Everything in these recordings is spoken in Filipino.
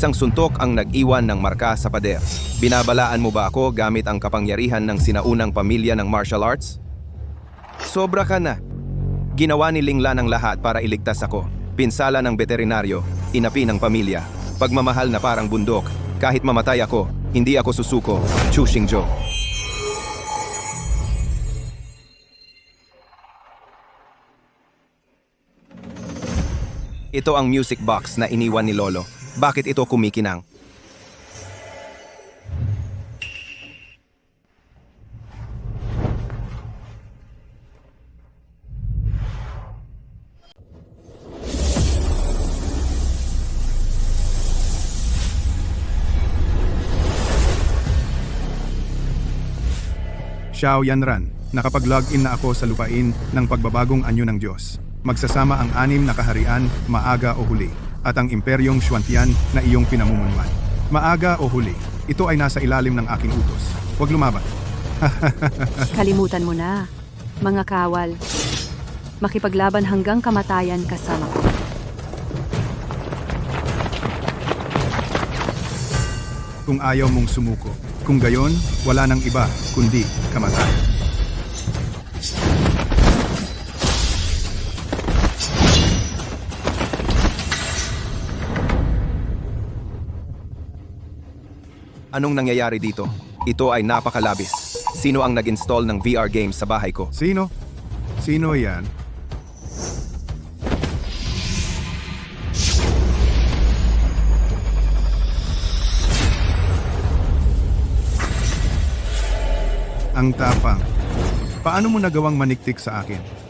Isang suntok ang nag-iwan ng marka sa pader. Binabalaan mo ba ako gamit ang kapangyarihan ng sinaunang pamilya ng martial arts? Sobra ka na. Ginawa ni Linglan ang lahat para iligtas ako. Pinsala ng veterinaryo, inapi ng pamilya, pagmamahal na parang bundok. Kahit mamatay ako, hindi ako susuko. Chu Xingzhou. Ito ang music box na iniwan ni Lolo. Bakit ito kumikinang? Xiao Yanran, nakapag-login na ako sa lupain ng pagbabagong anyo ng Diyos. Magsasama ang 6 na kaharian, maaga o huli, at ang imperyong Xuantian na iyong pinamumunuan. Maaga o huli, ito ay nasa ilalim ng aking utos. Huwag lumaban. Kalimutan mo na, mga kawal. Makipaglaban hanggang kamatayan kasama ko. Kung ayaw mong sumuko, kung gayon, wala nang iba, kundi kamatayan. Anong nangyayari dito? Ito ay napakalabis. Sino ang nag-install ng VR games sa bahay ko? Sino? Sino yan? Ang tapang. Paano mo nagawang maniktik sa akin?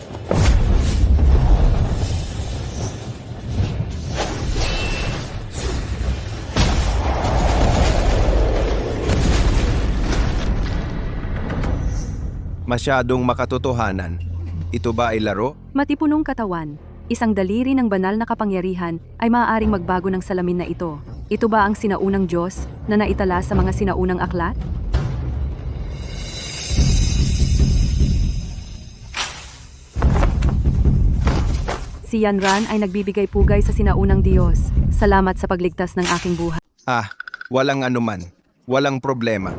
Masyadong makatotohanan. Ito ba ay laro? Matipunong katawan, isang daliri ng banal na kapangyarihan ay maaaring magbago ng salamin na ito. Ito ba ang sinaunang Diyos na naitala sa mga sinaunang aklat? Si Yanran ay nagbibigay pugay sa sinaunang Diyos. Salamat sa pagligtas ng aking buhay. Walang anuman. Walang problema.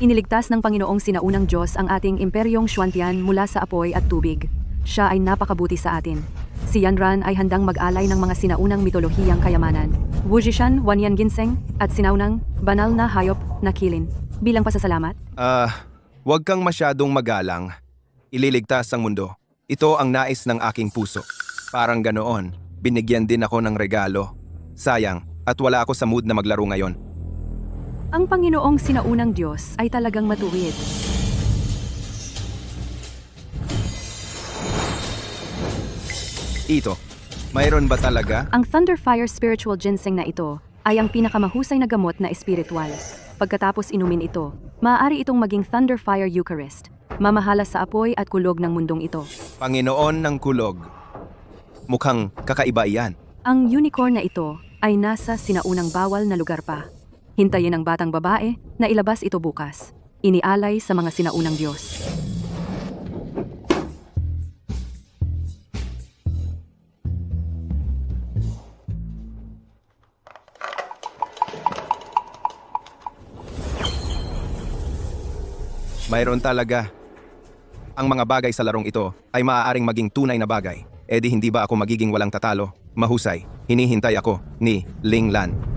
Iniligtas ng Panginoong sinaunang Diyos ang ating imperyong Xuantian mula sa apoy at tubig. Siya ay napakabuti sa atin. Si Yanran ay handang mag-alay ng mga sinaunang mitolohiyang kayamanan. Wujishan, Wanyan Ginseng, at sinaunang banal na hayop na kilin. Bilang pasasalamat, Huwag kang masyadong magalang. Ililigtas ang mundo. Ito ang nais ng aking puso. Parang ganoon, binigyan din ako ng regalo. Sayang, at wala ako sa mood na maglaro ngayon. ang Panginoong sinaunang Diyos ay talagang matuwid. Ito, mayroon ba talaga? Ang Thunderfire Spiritual Ginseng na ito ay ang pinakamahusay na gamot na espiritual. Pagkatapos inumin ito, maaari itong maging Thunderfire Eucharist, mamahala sa apoy at kulog ng mundong ito. Panginoon ng kulog. Mukhang kakaiba iyan. Ang unicorn na ito ay nasa sinaunang bawal na lugar pa. Hintayin ang batang babae na ilabas ito bukas. Inialay sa mga sinaunang Diyos. Mayroon talaga. Ang mga bagay sa larong ito ay maaaring maging tunay na bagay. E di hindi ba ako magiging walang tatalo? Mahusay. Hinihintay ako ni Ling Lan.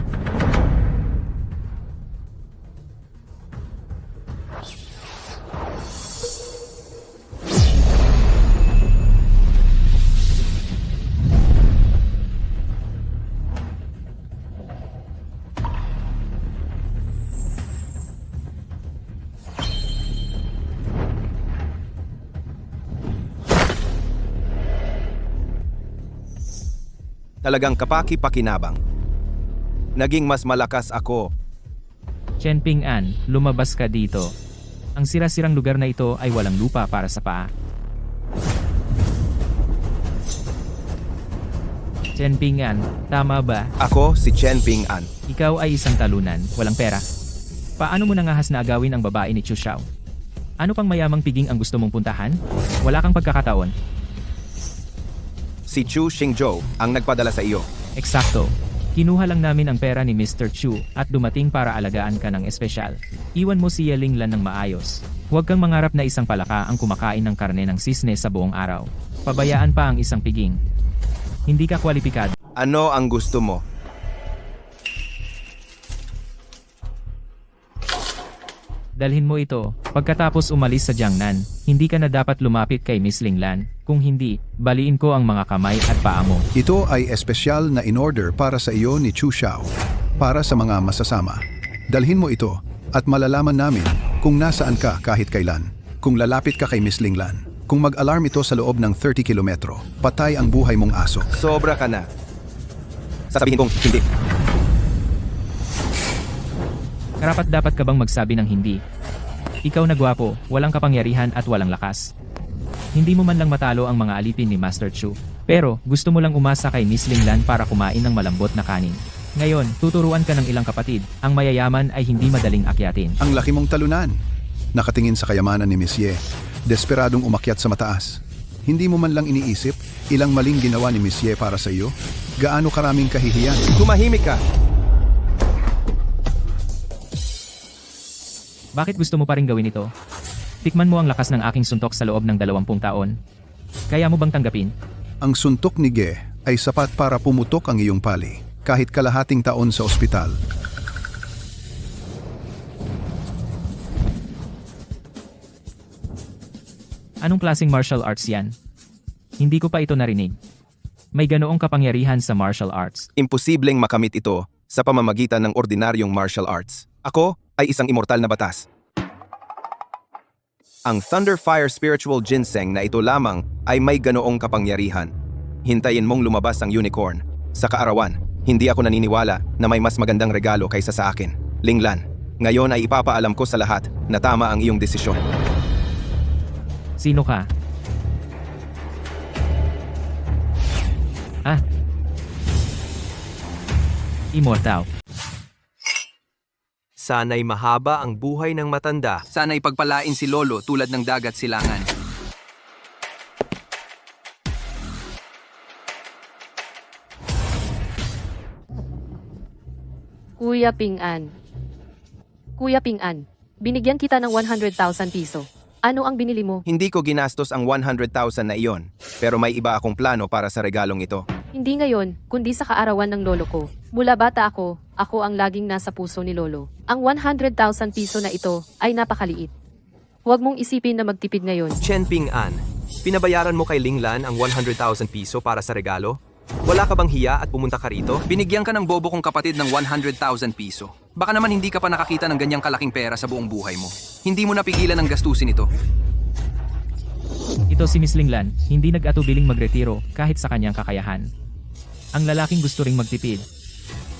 Talagang kapaki-pakinabang. Naging mas malakas ako. Chen Ping-an, lumabas ka dito. Ang sira-sirang lugar na ito ay walang lupa para sa paa. Chen Ping-an, tama ba? Ako si Chen Ping-an. Ikaw ay isang talunan, walang pera. Paano mo nangahas na agawin ang babae ni Chu Xiao? Ano pang mayamang piging ang gusto mong puntahan? Wala kang pagkakataon. Si Chu Xingzhou ang nagpadala sa iyo. Eksakto. Kinuha lang namin ang pera ni Mr. Chu at dumating para alagaan ka ng espesyal. Iwan mo si Yeling Lan ng maayos. Huwag kang mangarap na isang palaka ang kumakain ng karne ng sisne sa buong araw. Pabayaan pa ang isang piging. Hindi ka kwalipikado. Ano ang gusto mo? Dalhin mo ito. Pagkatapos umalis sa Jiangnan, hindi ka na dapat lumapit kay Miss Ling Lan. Kung hindi, baliin ko ang mga kamay at paa mo. Ito ay espesyal na in-order para sa iyo ni Chu Xiao, para sa mga masasama. Dalhin mo ito at malalaman namin kung nasaan ka kahit kailan. Kung lalapit ka kay Miss Ling Lan, kung mag-alarm ito sa loob ng 30 kilometro, patay ang buhay mong aso. Sobra ka na. Sasabihin kong hindi. Karapat dapat ka bang magsabi ng hindi? Ikaw na gwapo, walang kapangyarihan at walang lakas. Hindi mo man lang matalo ang mga alipin ni Master Chu. Pero, gusto mo lang umasa kay Miss Ling Lan para kumain ng malambot na kanin. Ngayon, tuturuan ka ng ilang kapatid. Ang mayayaman ay hindi madaling akyatin. Ang laki mong talunan. Nakatingin sa kayamanan ni Miss Ye, desperadong umakyat sa mataas. Hindi mo man lang iniisip ilang maling ginawa ni Miss Ye para sa iyo? Gaano karaming kahihiyan? Tumahimik ka. Bakit gusto mo pa rin gawin ito? Tikman mo ang lakas ng aking suntok sa loob ng 20 taon. Kaya mo bang tanggapin? Ang suntok ni Ge ay sapat para pumutok ang iyong pali, kahit kalahating taon sa ospital. Anong klaseng martial arts yan? Hindi ko pa ito narinig. May ganoong kapangyarihan sa martial arts. Imposibleng makamit ito sa pamamagitan ng ordinaryong martial arts. Ako ay isang immortal na batas. Ang Thunder Fire Spiritual Ginseng na ito lamang ay may ganoong kapangyarihan. Hintayin mong lumabas ang unicorn. Sa kaarawan, hindi ako naniniwala na may mas magandang regalo kaysa sa akin. Ling Lan, ngayon ay ipapaalam ko sa lahat na tama ang iyong desisyon. Sino ka? Immortal. Sana'y mahaba ang buhay ng matanda. Sana'y pagpalain si Lolo tulad ng dagat silangan. Kuya Ping-an. Kuya Ping-an, binigyan kita ng 100,000 piso. Ano ang binili mo? Hindi ko ginastos ang 100,000 na iyon, pero may iba akong plano para sa regalong ito. Hindi ngayon, kundi sa kaarawan ng lolo ko. Mula bata ako ang laging nasa puso ni Lolo. Ang 100,000 piso na ito ay napakaliit. Huwag mong isipin na magtipid ngayon. Chen Ping-an, pinabayaran mo kay Ling Lan ang 100,000 piso para sa regalo? Wala ka bang hiya at pumunta ka rito? Binigyan ka ng bobo kong kapatid ng 100,000 piso. Baka naman hindi ka pa nakakita ng ganyang kalaking pera sa buong buhay mo. Hindi mo napigilan ang gastusin ito. Ito si Miss Ling Lan, hindi nag-atubiling magretiro kahit sa kanyang kakayahan. Ang lalaking gusto ring magtipid.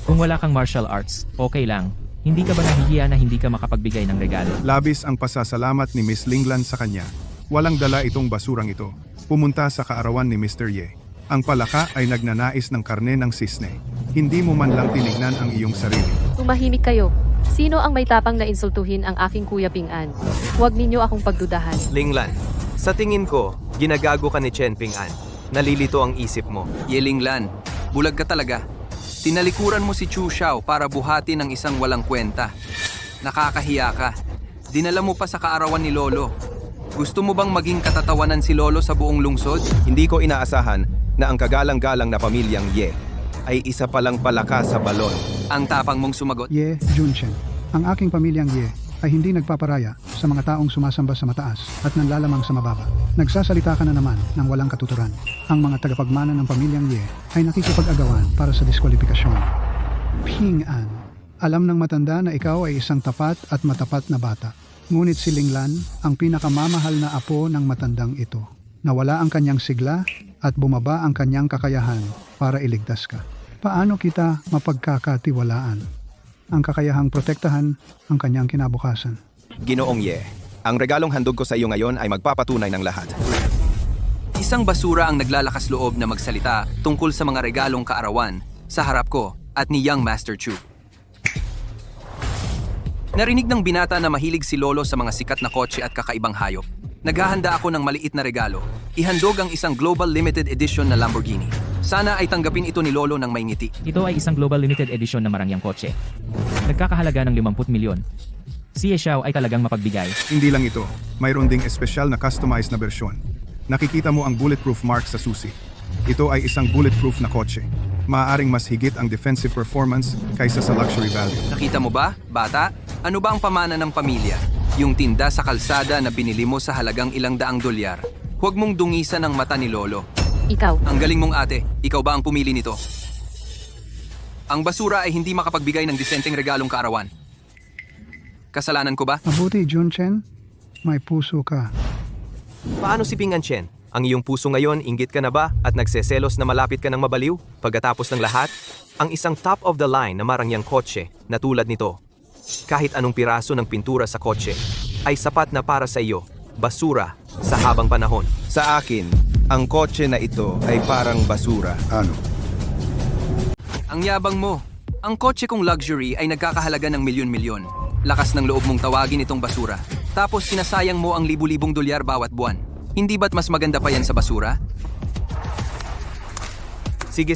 Kung wala kang martial arts, okay lang. Hindi ka ba nahihiya na hindi ka makapagbigay ng regalo? Labis ang pasasalamat ni Miss Ling Lan sa kanya. Walang dala itong basurang ito. Pumunta sa kaarawan ni Mr. Ye. Ang palaka ay nagnanais ng karne ng sisne. Hindi mo man lang tinignan ang iyong sarili. Tumahimik kayo. Sino ang may tapang na insultuhin ang aking Kuya Ping-an? Huwag ninyo akong pagdudahan. Ling Lan, sa tingin ko, ginagago ka ni Chen Ping-an. Nalilito ang isip mo. Yeling Lan, bulag ka talaga. Tinalikuran mo si Chu Xiao para buhatin ng isang walang kwenta. Nakakahiya ka. Dinala mo pa sa kaarawan ni Lolo. Gusto mo bang maging katatawanan si Lolo sa buong lungsod? Hindi ko inaasahan na ang kagalang-galang na pamilyang Ye ay isa palang palaka sa balon. Ang tapang mong sumagot? Ye Junchen. Ang aking pamilyang Ye ay hindi nagpaparaya sa mga taong sumasamba sa mataas at nanlalamang sa mababa. Nagsasalita ka na naman ng walang katuturan. Ang mga tagapagmana ng pamilyang Ye ay nakikipag-agawan para sa diskwalifikasyon. Ping-an, alam ng matanda na ikaw ay isang tapat at matapat na bata. Ngunit si Ling Lan ang pinakamamahal na apo ng matandang ito. Nawala ang kanyang sigla at bumaba ang kanyang kakayahan para iligtas ka. Paano kita mapagkakatiwalaan? Ang kakayahang protektahan ang kanyang kinabukasan. Ginoong Ye, ang regalong handog ko sa iyo ngayon ay magpapatunay ng lahat. Isang basura ang naglalakas loob na magsalita tungkol sa mga regalong kaarawan sa harap ko at ni Young Master Chu. Narinig ng binata na mahilig si Lolo sa mga sikat na kotse at kakaibang hayop. Naghahanda ako ng maliit na regalo. Ihandog ang isang Global Limited Edition na Lamborghini. Sana ay tanggapin ito ni Lolo ng may ngiti. Ito ay isang global limited edition na marangyang kotse. Nagkakahalaga ng 50 milyon. Si Ye Xiao ay talagang mapagbigay. Hindi lang ito, mayroon ding espesyal na customized na bersyon. Nakikita mo ang bulletproof mark sa susi. Ito ay isang bulletproof na kotse. Maaaring mas higit ang defensive performance kaysa sa luxury value. Nakita mo ba, bata? Ano ba ang pamana ng pamilya? Yung tinda sa kalsada na binili mo sa halagang $100. Huwag mong dungisan ang mata ni Lolo. Ikaw. Ang galing mong ate, ikaw ba ang pumili nito? Ang basura ay hindi makapagbigay ng disenteng regalong kaarawan. Kasalanan ko ba? Mabuti, Junchen. May puso ka. Paano si Ping An Chen? Ang iyong puso ngayon, inggit ka na ba at nagseselos na malapit ka ng mabaliw? Pagkatapos ng lahat, ang isang top of the line na marangyang kotse na tulad nito. Kahit anong piraso ng pintura sa kotse ay sapat na para sa iyo, basura sa habang panahon. Sa akin, ang kotse na ito ay parang basura. Ano? Ang yabang mo. Ang kotse kong luxury ay nagkakahalaga ng milyon-milyon. Lakas ng loob mong tawagin itong basura. Tapos sinasayang mo ang libu-libong dolyar bawat buwan. Hindi ba't mas maganda pa yan sa basura? Sige,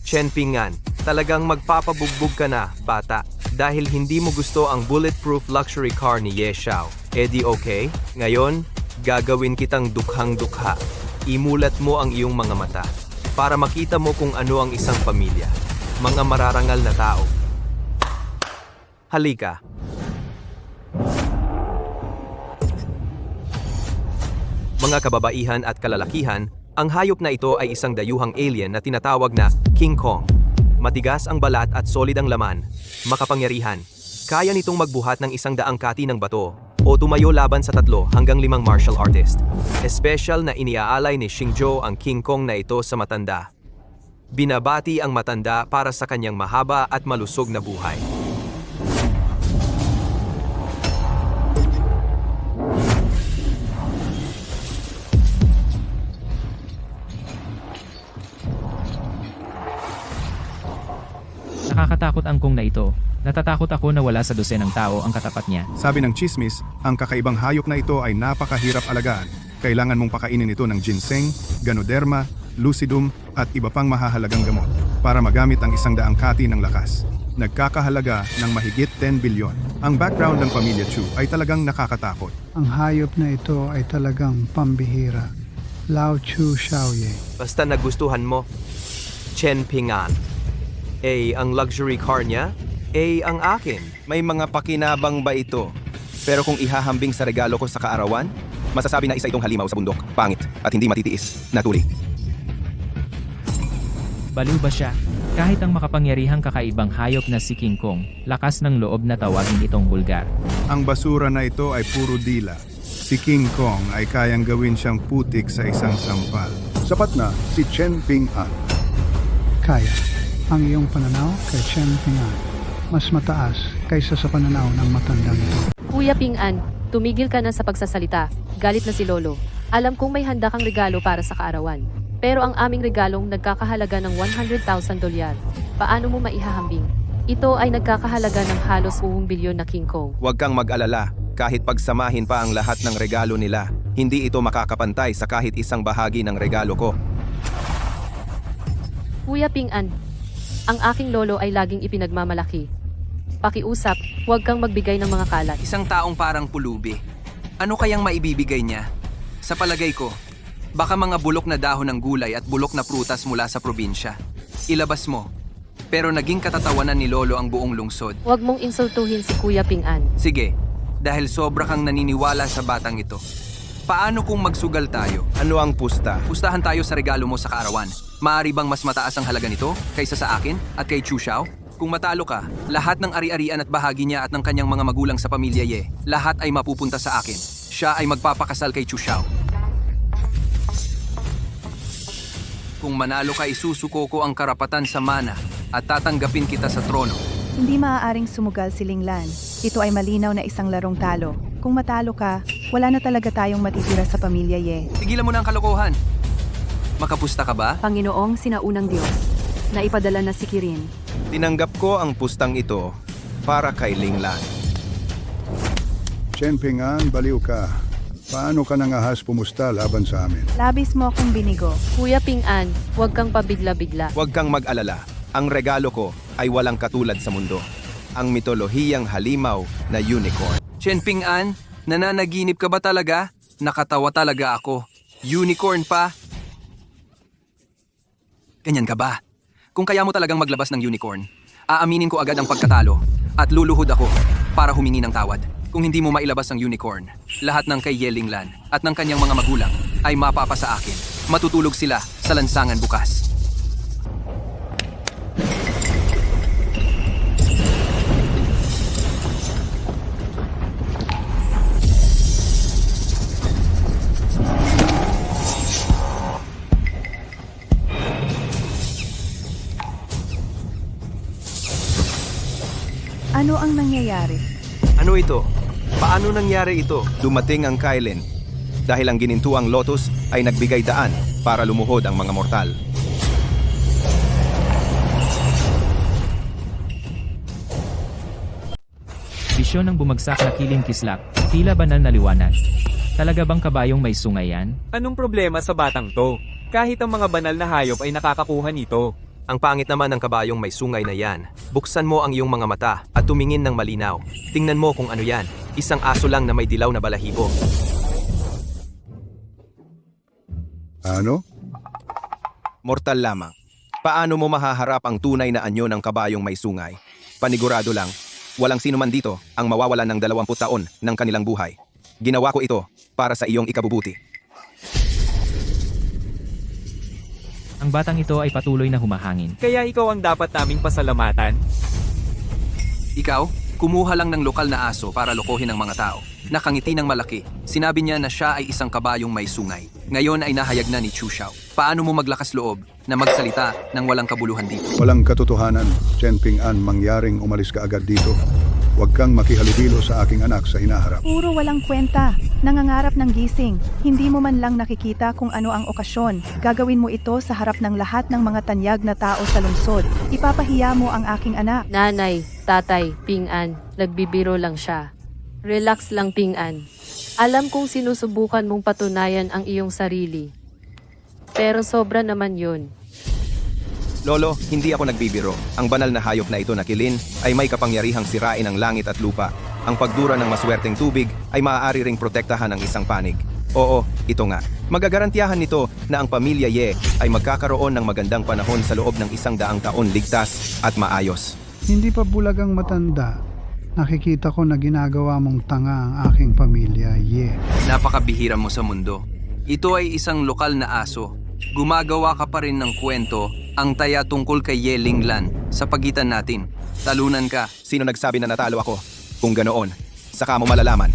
Chen Ping An. Talagang magpapabugbog ka na, bata. Dahil hindi mo gusto ang bulletproof luxury car ni Ye Xiao. Di okay? Ngayon, gagawin kitang dukhang-dukha. Imulat mo ang iyong mga mata para makita mo kung ano ang isang pamilya. Mga mararangal na tao. Halika. Mga kababaihan at kalalakihan, ang hayop na ito ay isang dayuhang alien na tinatawag na King Kong. Matigas ang balat at solid ang laman, makapangyarihan. Kaya nitong magbuhat ng 100 kati ng bato o tumayo laban sa 3 hanggang 5 martial artist. Espesyal na iniaalay ni Xingzhou ang King Kong na ito sa matanda. Binabati ang matanda para sa kanyang mahaba at malusog na buhay. Nakakatakot ang kong na ito. Natatakot ako na wala sa dosenang tao ang katapat niya. Sabi ng chismis, ang kakaibang hayop na ito ay napakahirap alagaan. Kailangan mong pakainin ito ng ginseng, ganoderma, lucidum at iba pang mahahalagang gamot para magamit ang 100 kati ng lakas. Nagkakahalaga ng mahigit 10 bilyon. Ang background ng pamilya Chu ay talagang nakakatakot. Ang hayop na ito ay talagang pambihira. Lao Chu Xiaoye. Basta nagustuhan mo, Chen Ping An. Ang luxury car niya, ang akin. May mga pakinabang ba ito? Pero kung ihahambing sa regalo ko sa kaarawan, masasabi na isa itong halimaw sa bundok, pangit at hindi matitiis na tuli. Baliw ba siya? Kahit ang makapangyarihang kakaibang hayop na si King Kong, lakas ng loob na tawagin itong bulgar. Ang basura na ito ay puro dila. Si King Kong ay kayang gawin siyang putik sa isang sampal. Sapat na si Chen Ping An. Kaya. Ang iyong pananaw kay Chen Ping An mas mataas kaysa sa pananaw ng matandang ito. Kuya Ping An, tumigil ka na sa pagsasalita. Galit na si Lolo. Alam kong may handa kang regalo para sa kaarawan. Pero ang aming regalong nagkakahalaga ng $100,000. Paano mo maihahambing? Ito ay nagkakahalaga ng halos 1 bilyon na King Kong. Huwag kang mag-alala, kahit pagsamahin pa ang lahat ng regalo nila, hindi ito makakapantay sa kahit isang bahagi ng regalo ko. Kuya Ping An, ang aking lolo ay laging ipinagmamalaki. Pakiusap, huwag kang magbigay ng mga kalat. Isang taong parang pulubi. Ano kayang maibibigay niya? Sa palagay ko, baka mga bulok na dahon ng gulay at bulok na prutas mula sa probinsya. Ilabas mo. Pero naging katatawanan ni Lolo ang buong lungsod. Huwag mong insultuhin si Kuya Ping An. Sige, dahil sobra kang naniniwala sa batang ito. Paano kung magsugal tayo? Ano ang pusta? Pustahan tayo sa regalo mo sa kaarawan. Maaari bang mas mataas ang halaga nito kaysa sa akin at kay Chu Xiao? Kung matalo ka, lahat ng ari-arian at bahagi niya at ng kanyang mga magulang sa pamilya Ye, lahat ay mapupunta sa akin. Siya ay magpapakasal kay Chu Xiao. Kung manalo ka, isusuko ko ang karapatan sa mana at tatanggapin kita sa trono. Hindi maaaring sumugal si Linglan. Ito ay malinaw na isang larong talo. Kung matalo ka, wala na talaga tayong matitira sa pamilya Ye. Tigilan mo na ang kalokohan. Makapusta ka ba? Panginoong sinaunang Diyos, na ipadala na si Kirin. Tinanggap ko ang pustang ito para kay Linglan. Chen Ping An, baliw ka. Paano ka nang ahas pumusta laban sa amin? Labis mo akong binigo. Kuya Ping-an, huwag kang pabigla-bigla. Huwag kang mag-alala. Ang regalo ko ay walang katulad sa mundo. Ang mitolohiyang halimaw na unicorn. Chen Ping-an, nananaginip ka ba talaga? Nakatawa talaga ako. Unicorn pa? Ganyan ka ba? Kung kaya mo talagang maglabas ng unicorn, aaminin ko agad ang pagkatalo at luluhod ako para humingi ng tawad. Kung hindi mo mailabas ang unicorn, lahat ng kay Ye Linglan at ng kanyang mga magulang ay mapapa sa akin. Matutulog sila sa lansangan bukas. Ano ang nangyayari? Ano ito? Paano nangyari ito? Dumating ang Kylin. Dahil ang ginintuang Lotus ay nagbigay daan para lumuhod ang mga mortal. Bisyon ng bumagsak na kiling kislap, tila banal na liwanag. Talaga bang kabayong may sungay yan? Anong problema sa batang to? Kahit ang mga banal na hayop ay nakakakuha nito. Ang pangit naman ng kabayong may sungay na yan. Buksan mo ang iyong mga mata at tumingin ng malinaw. Tingnan mo kung ano yan. Isang aso lang na may dilaw na balahibo. Ano? Mortal lamang. Paano mo mahaharap ang tunay na anyo ng kabayong may sungay? Panigurado lang, walang sino man dito ang mawawalan ng 20 taon ng kanilang buhay. Ginawa ko ito para sa iyong ikabubuti. Ang batang ito ay patuloy na humahangin. Kaya ikaw ang dapat naming pasalamatan. Ikaw, kumuha lang ng lokal na aso para lokohin ang mga tao. Nakangiti ng malaki. Sinabi niya na siya ay isang kabayong may sungay. Ngayon ay nahayag na ni Chu Xiao. Paano mo maglakas loob na magsalita ng walang kabuluhan dito? Walang katotohanan, Chen Ping-an, mangyaring umalis ka agad dito. Huwag kang makihalubilo sa aking anak sa hinaharap. Puro walang kwenta. Nangangarap ng gising. Hindi mo man lang nakikita kung ano ang okasyon. Gagawin mo ito sa harap ng lahat ng mga tanyag na tao sa lungsod. Ipapahiya mo ang aking anak. Nanay, tatay, Ping-an, nagbibiro lang siya. Relax lang, Ping-an. Alam kong sinusubukan mong patunayan ang iyong sarili. Pero sobra naman yun. Lolo, hindi ako nagbibiro. Ang banal na hayop na ito na kilin ay may kapangyarihang sirain ang langit at lupa. Ang pagdura ng maswerteng tubig ay maaari ring protektahan ng isang panig. Oo, ito nga. Magagarantiyahan nito na ang pamilya Ye ay magkakaroon ng magandang panahon sa loob ng 100 taon ligtas at maayos. Hindi pa bulagang matanda. Nakikita ko na ginagawa mong tanga ang aking pamilya, Ye. Napakabihira mo sa mundo. Ito ay isang lokal na aso. Gumagawa ka pa rin ng kwento ang taya tungkol kay Ye Linglan sa pagitan natin. Talunan ka. Sino nagsabi na natalo ako? Kung ganoon, saka mo malalaman.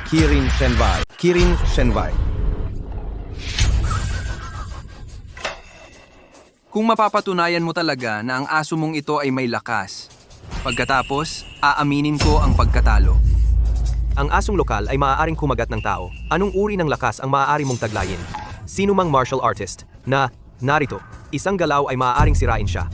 Kirin Shenwai. Kirin Shenwai. Kung mapapatunayan mo talaga na ang aso mong ito ay may lakas, pagkatapos, aaminin ko ang pagkatalo. Ang asong lokal ay maaaring kumagat ng tao. Anong uri ng lakas ang maaari mong taglayin? Sino mang martial artist na, narito, isang galaw ay maaaring sirain siya.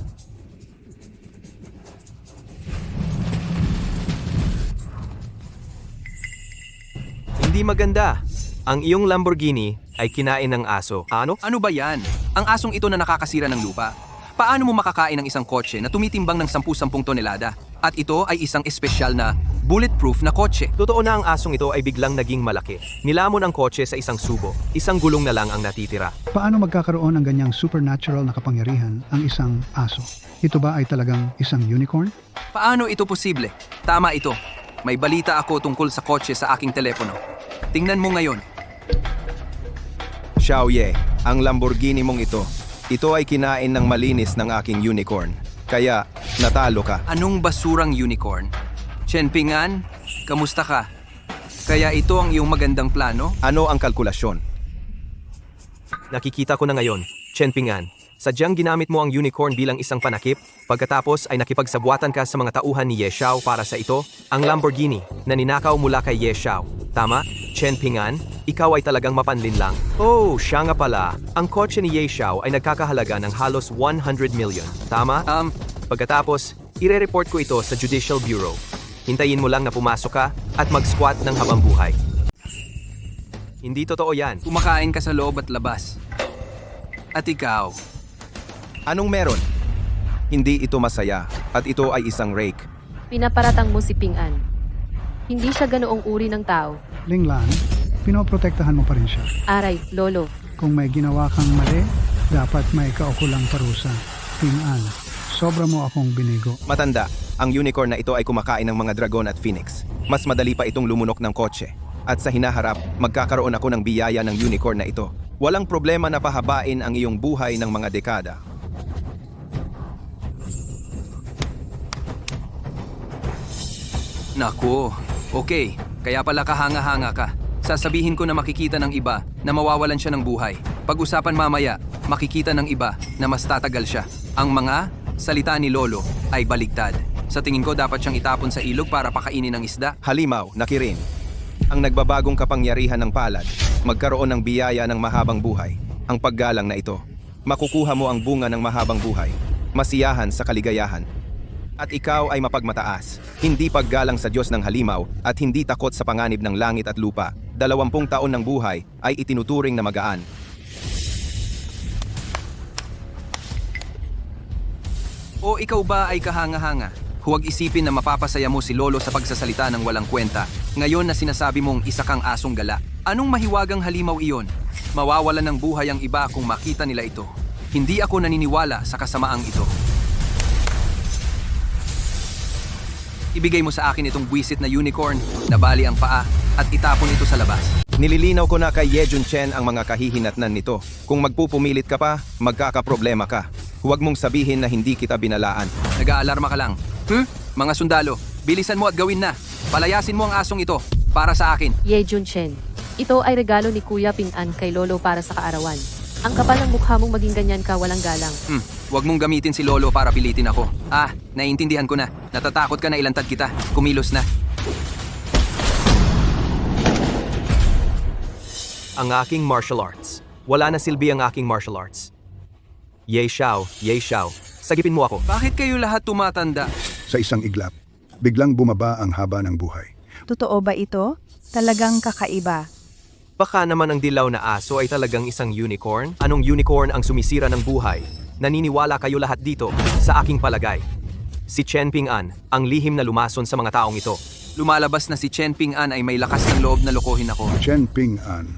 Hindi maganda. Ang iyong Lamborghini ay kinain ng aso. Ano? Ano ba yan? Ang asong ito na nakakasira ng lupa. Paano mo makakain ng isang kotse na tumitimbang ng 10-10 tonelada? At ito ay isang espesyal na bulletproof na kotse. Totoo na ang asong ito ay biglang naging malaki. Nilamon ang kotse sa isang subo. Isang gulong na lang ang natitira. Paano magkakaroon ng ganyang supernatural na kapangyarihan ang isang aso? Ito ba ay talagang isang unicorn? Paano ito posible? Tama ito. May balita ako tungkol sa kotse sa aking telepono. Tingnan mo ngayon. Xiao Ye, ang Lamborghini mong ito ay kinain ng malinis ng aking unicorn. Kaya, natalo ka. Anong basurang unicorn? Chen Ping-an, kamusta ka? Kaya ito ang iyong magandang plano? Ano ang kalkulasyon? Nakikita ko na ngayon, Chen Ping-an. Sadyang ginamit mo ang unicorn bilang isang panakip, pagkatapos ay nakipagsabuatan ka sa mga tauhan ni Ye Xiao para sa ito, ang Lamborghini, na ninakaw mula kay Ye Xiao. Tama, Chen Ping-an? Ikaw ay talagang mapanlinlang. Oh, siya nga pala. Ang kotse ni Ye Xiao ay nagkakahalaga ng halos 100 million. Tama? Pagkatapos, ire-report ko ito sa Judicial Bureau. Hintayin mo lang na pumasok ka at mag-squat ng habang buhay. Hindi totoo yan. Kumakain ka sa loob at labas. At ikaw, Anong meron? Hindi ito masaya at ito ay isang rake. Pinaparatang mo si Ping An. Hindi siya ganoong uri ng tao. Linglan, pinoprotektahan mo pa rin siya. Aray, Lolo. Kung may ginawa kang mali, dapat may kaukulang parusa. Ping-an, sobra mo akong binigo. Matanda, ang unicorn na ito ay kumakain ng mga dragon at phoenix. Mas madali pa itong lumunok ng kotse. At sa hinaharap, magkakaroon ako ng biyaya ng unicorn na ito. Walang problema na pahabain ang iyong buhay ng mga dekada. naku, okay, kaya pala kahanga-hanga ka. Sasabihin ko na makikita ng iba na mawawalan siya ng buhay. Pag-usapan mamaya, makikita ng iba na mas tatagal siya. Ang mga salita ni Lolo ay baligtad. Sa tingin ko dapat siyang itapon sa ilog para pakainin ng isda. Halimaw, nakirin. Ang nagbabagong kapangyarihan ng palad, magkaroon ng biyaya ng mahabang buhay. Ang paggalang na ito. Makukuha mo ang bunga ng mahabang buhay. Masiyahan sa kaligayahan. At ikaw ay mapagmataas, hindi paggalang sa Diyos ng halimaw at hindi takot sa panganib ng langit at lupa. 20 taon ng buhay ay itinuturing na magaan. O ikaw ba ay kahanga-hanga? Huwag isipin na mapapasaya mo si Lolo sa pagsasalita ng walang kwenta. Ngayon na sinasabi mong isa kang asong gala. Anong mahiwagang halimaw iyon? Mawawalan ng buhay ang iba kung makita nila ito. Hindi ako naniniwala sa kasamaang ito. Ibigay mo sa akin itong buwisit na unicorn, nabali ang paa, at itapon ito sa labas. Nililinaw ko na kay Yejun Chen ang mga kahihinatnan nito. Kung magpupumilit ka pa, magkakaproblema ka. Huwag mong sabihin na hindi kita binalaan. Nag-aalarma ka lang. Mga sundalo, bilisan mo at gawin na. Palayasin mo ang asong ito, para sa akin. Ye Jun Chen. Ito ay regalo ni Kuya Ping An kay Lolo para sa kaarawan. Ang kapal ng mukha mong maging ganyan ka walang galang. Huwag mong gamitin si Lolo para pilitin ako. Naiintindihan ko na. Natatakot ka na ilantad kita. Kumilos na. Ang aking martial arts. Wala na silbi ang aking martial arts. Ye Xiao, sagipin mo ako. Bakit kayo lahat tumatanda? Sa isang iglap, biglang bumaba ang haba ng buhay. Totoo ba ito? Talagang kakaiba. Baka naman ang dilaw na aso ay talagang isang unicorn? Anong unicorn ang sumisira ng buhay? Naniniwala kayo lahat dito sa aking palagay. Si Chen Ping An, ang lihim na lumason sa mga taong ito. Lumalabas na si Chen Ping An ay may lakas ng loob na lokohin ako. Chen Ping An,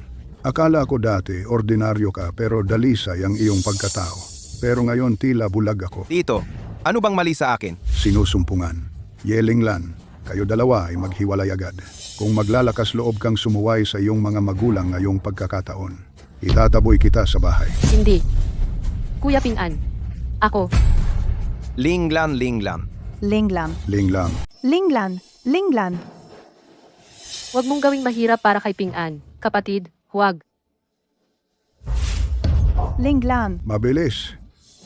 akala ko dati ordinaryo ka pero dalisay ang iyong pagkatao. Pero ngayon tila bulag ako. Tito, ano bang mali sa akin? Sinusumpungan. Yelinglan, kayo dalawa ay maghiwalay agad. Kung maglalakas loob kang sumuway sa iyong mga magulang ngayong pagkakataon, itataboy kita sa bahay. Hindi. Kuya Ping An. Ako. Linglan. Linglam. Linglang, Linglan. Linglan. Huwag mong gawing mahirap para kay Ping An. Kapatid, huwag. Linglan. mabilis.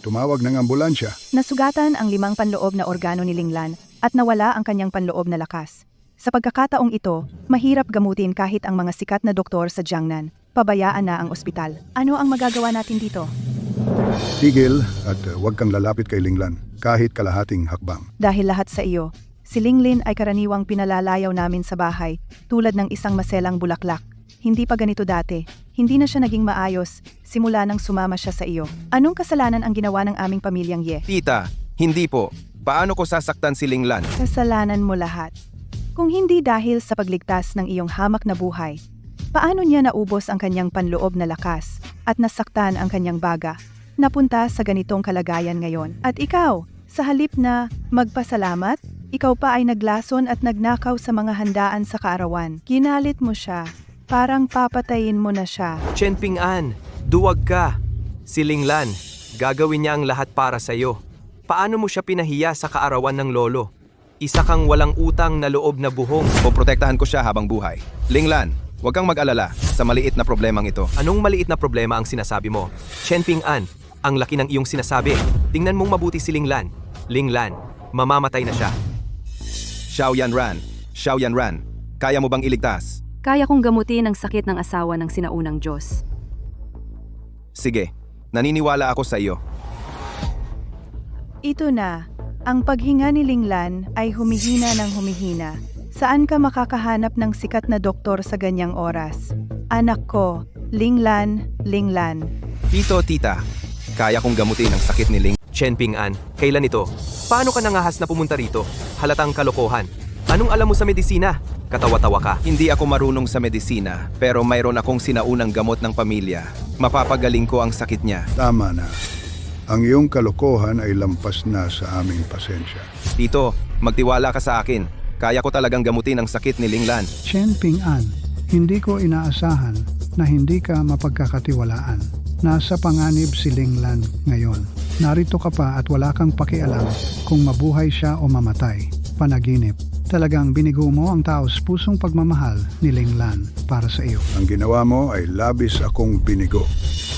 Tumawag ng ambulansya. Nasugatan ang 5 panloob na organo ni Linglan at nawala ang kanyang panloob na lakas. Sa pagkakataong ito, mahirap gamutin kahit ang mga sikat na doktor sa Jiangnan. Pabayaan na ang ospital. Ano ang magagawa natin dito? Tigil at huwag kang lalapit kay Linglan kahit kalahating hakbang. Dahil lahat sa iyo, si Linglin ay karaniwang pinalalayaw namin sa bahay tulad ng isang maselang bulaklak. Hindi pa ganito dati. Hindi na siya naging maayos simula nang sumama siya sa iyo. Anong kasalanan ang ginawa ng aming pamilyang Ye? Tita, hindi po. Paano ko sasaktan si Linglan? Kasalanan mo lahat. Kung hindi dahil sa pagligtas ng iyong hamak na buhay, paano niya naubos ang kanyang panloob na lakas at nasaktan ang kanyang baga? Napunta sa ganitong kalagayan ngayon. At ikaw, sa halip na magpasalamat, ikaw pa ay naglason at nagnakaw sa mga handaan sa kaarawan. Ginalit mo siya. Parang papatayin mo na siya. Chen Ping An, duwag ka. Si Linglan, gagawin niya ang lahat para sa'yo. Paano mo siya pinahiya sa kaarawan ng lolo? Isa kang walang utang na loob na buhong. Poprotektahan ko siya habang buhay. Linglan, huwag kang mag-alala sa maliit na problemang ito. Anong maliit na problema ang sinasabi mo? Chen Ping An, ang laki ng iyong sinasabi. Tingnan mong mabuti si Linglan. Linglan, mamamatay na siya. Xiao Yanran, kaya mo bang iligtas? Kaya kong gamutin ang sakit ng asawa ng sinaunang Diyos. Sige, naniniwala ako sa iyo. Ito na. Ang paghinga ni Linglan ay humihina ng humihina. Saan ka makakahanap ng sikat na doktor sa ganyang oras? Anak ko, Linglan, Linglan. Tito, tita, kaya kong gamutin ang sakit ni Ling. Chen Ping-an, kailan ito? Paano ka nangahas na pumunta rito? Halatang kalokohan. Anong alam mo sa medisina? Katawa-tawa ka. Hindi ako marunong sa medisina, pero mayroon akong sinaunang gamot ng pamilya. Mapapagaling ko ang sakit niya. Tama na. Ang iyong kalokohan ay lampas na sa aming pasensya. Tito, magtiwala ka sa akin. Kaya ko talagang gamutin ang sakit ni Linglan. Chen Ping-an, hindi ko inaasahan na hindi ka mapagkakatiwalaan. Nasa panganib si Linglan ngayon. Narito ka pa at wala kang pakialam kung mabuhay siya o mamatay. Panaginip. Talagang binigo mo ang taos-pusong pagmamahal ni Linglan para sa iyo. Ang ginawa mo ay labis akong binigo.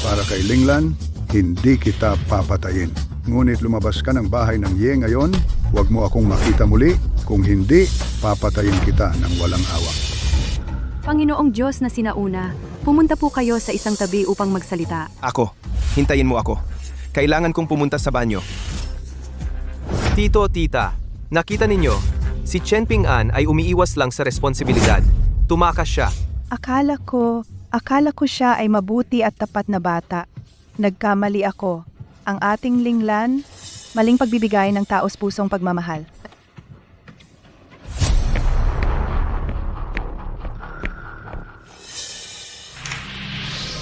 Para kay Linglan, hindi kita papatayin. Ngunit lumabas ka ng bahay ng Ye ngayon, huwag mo akong makita muli. Kung hindi, papatayin kita ng walang awa. Panginoong Diyos na sinauna, pumunta po kayo sa isang tabi upang magsalita. Ako, hintayin mo ako. Kailangan kong pumunta sa banyo. Tito, tita, nakita ninyo? Si Chen Ping-an ay umiiwas lang sa responsibilidad. Tumakas siya. Akala ko siya ay mabuti at tapat na bata. Nagkamali ako. Ang ating Linglan, maling pagbibigay ng taos-pusong pagmamahal.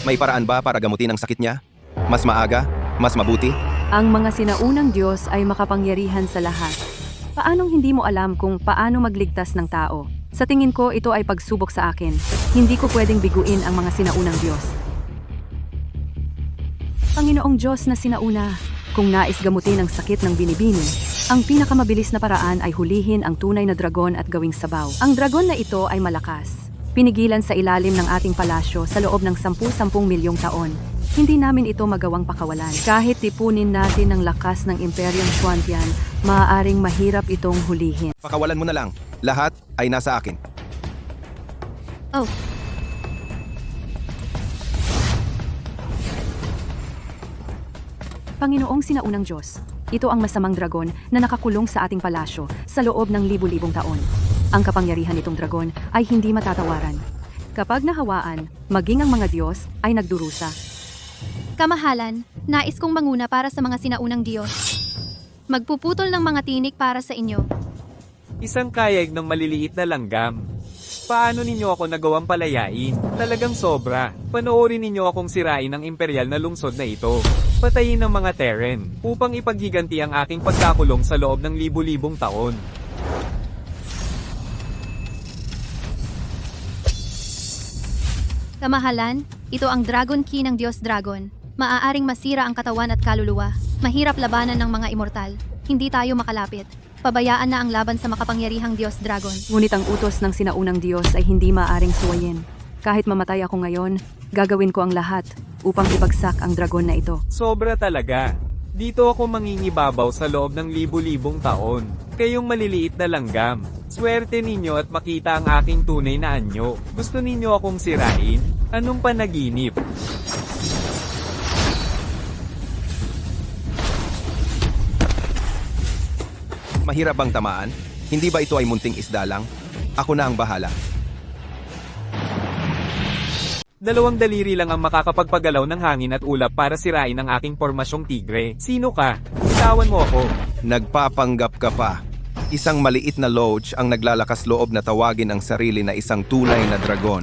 May paraan ba para gamutin ang sakit niya? Mas maaga? Mas mabuti? Ang mga sinaunang Diyos ay makapangyarihan sa lahat. Paanong hindi mo alam kung paano magligtas ng tao? Sa tingin ko, ito ay pagsubok sa akin. Hindi ko pwedeng biguin ang mga sinaunang Diyos. Panginoong Diyos na sinauna, kung nais gamutin ang sakit ng binibini, ang pinakamabilis na paraan ay hulihin ang tunay na dragon at gawing sabaw. Ang dragon na ito ay malakas. Pinigilan sa ilalim ng ating palasyo sa loob ng 10 milyong taon. Hindi namin ito magawang pakawalan. Kahit tipunin natin ang lakas ng Imperyong Xuantian, maaaring mahirap itong hulihin. Pakawalan mo na lang. Lahat ay nasa akin. Oh. Panginoong sinaunang Diyos, ito ang masamang dragon na nakakulong sa ating palasyo sa loob ng libu-libong taon. Ang kapangyarihan nitong dragon ay hindi matatawaran. Kapag nahawaan, maging ang mga Diyos ay nagdurusa. Kamahalan, nais kong manguna para sa mga sinaunang Diyos. Magpuputol ng mga tinik para sa inyo. Isang kayag ng maliliit na langgam. Paano ninyo ako nagawang palayain? Talagang sobra. Panoorin ninyo akong sirain ang imperial na lungsod na ito. Patayin ng mga Terran, upang ipaghiganti ang aking pagkakulong sa loob ng libu-libong taon. Kamahalan, ito ang Dragon Key ng Diyos Dragon. Maaaring masira ang katawan at kaluluwa. Mahirap labanan ng mga immortal. Hindi tayo makalapit. Pabayaan na ang laban sa makapangyarihang Diyos Dragon. Ngunit ang utos ng sinaunang Diyos ay hindi maaaring suwayin. Kahit mamatay ako ngayon, gagawin ko ang lahat upang ibagsak ang dragon na ito. Sobra talaga. Dito ako mangingibabaw sa loob ng libu-libong taon. Kayong maliliit na langgam. Swerte ninyo at makita ang aking tunay na anyo. Gusto ninyo akong sirain? Anong panaginip? Mahirap bang tamaan? Hindi ba ito ay munting isda lang? Ako na ang bahala. 2 daliri lang ang makakapagpagalaw ng hangin at ulap para sirain ang aking pormasyong tigre. Sino ka? Bitawan mo ako. Nagpapanggap ka pa. Isang maliit na loach ang naglalakas loob na tawagin ang sarili na isang tunay na dragon.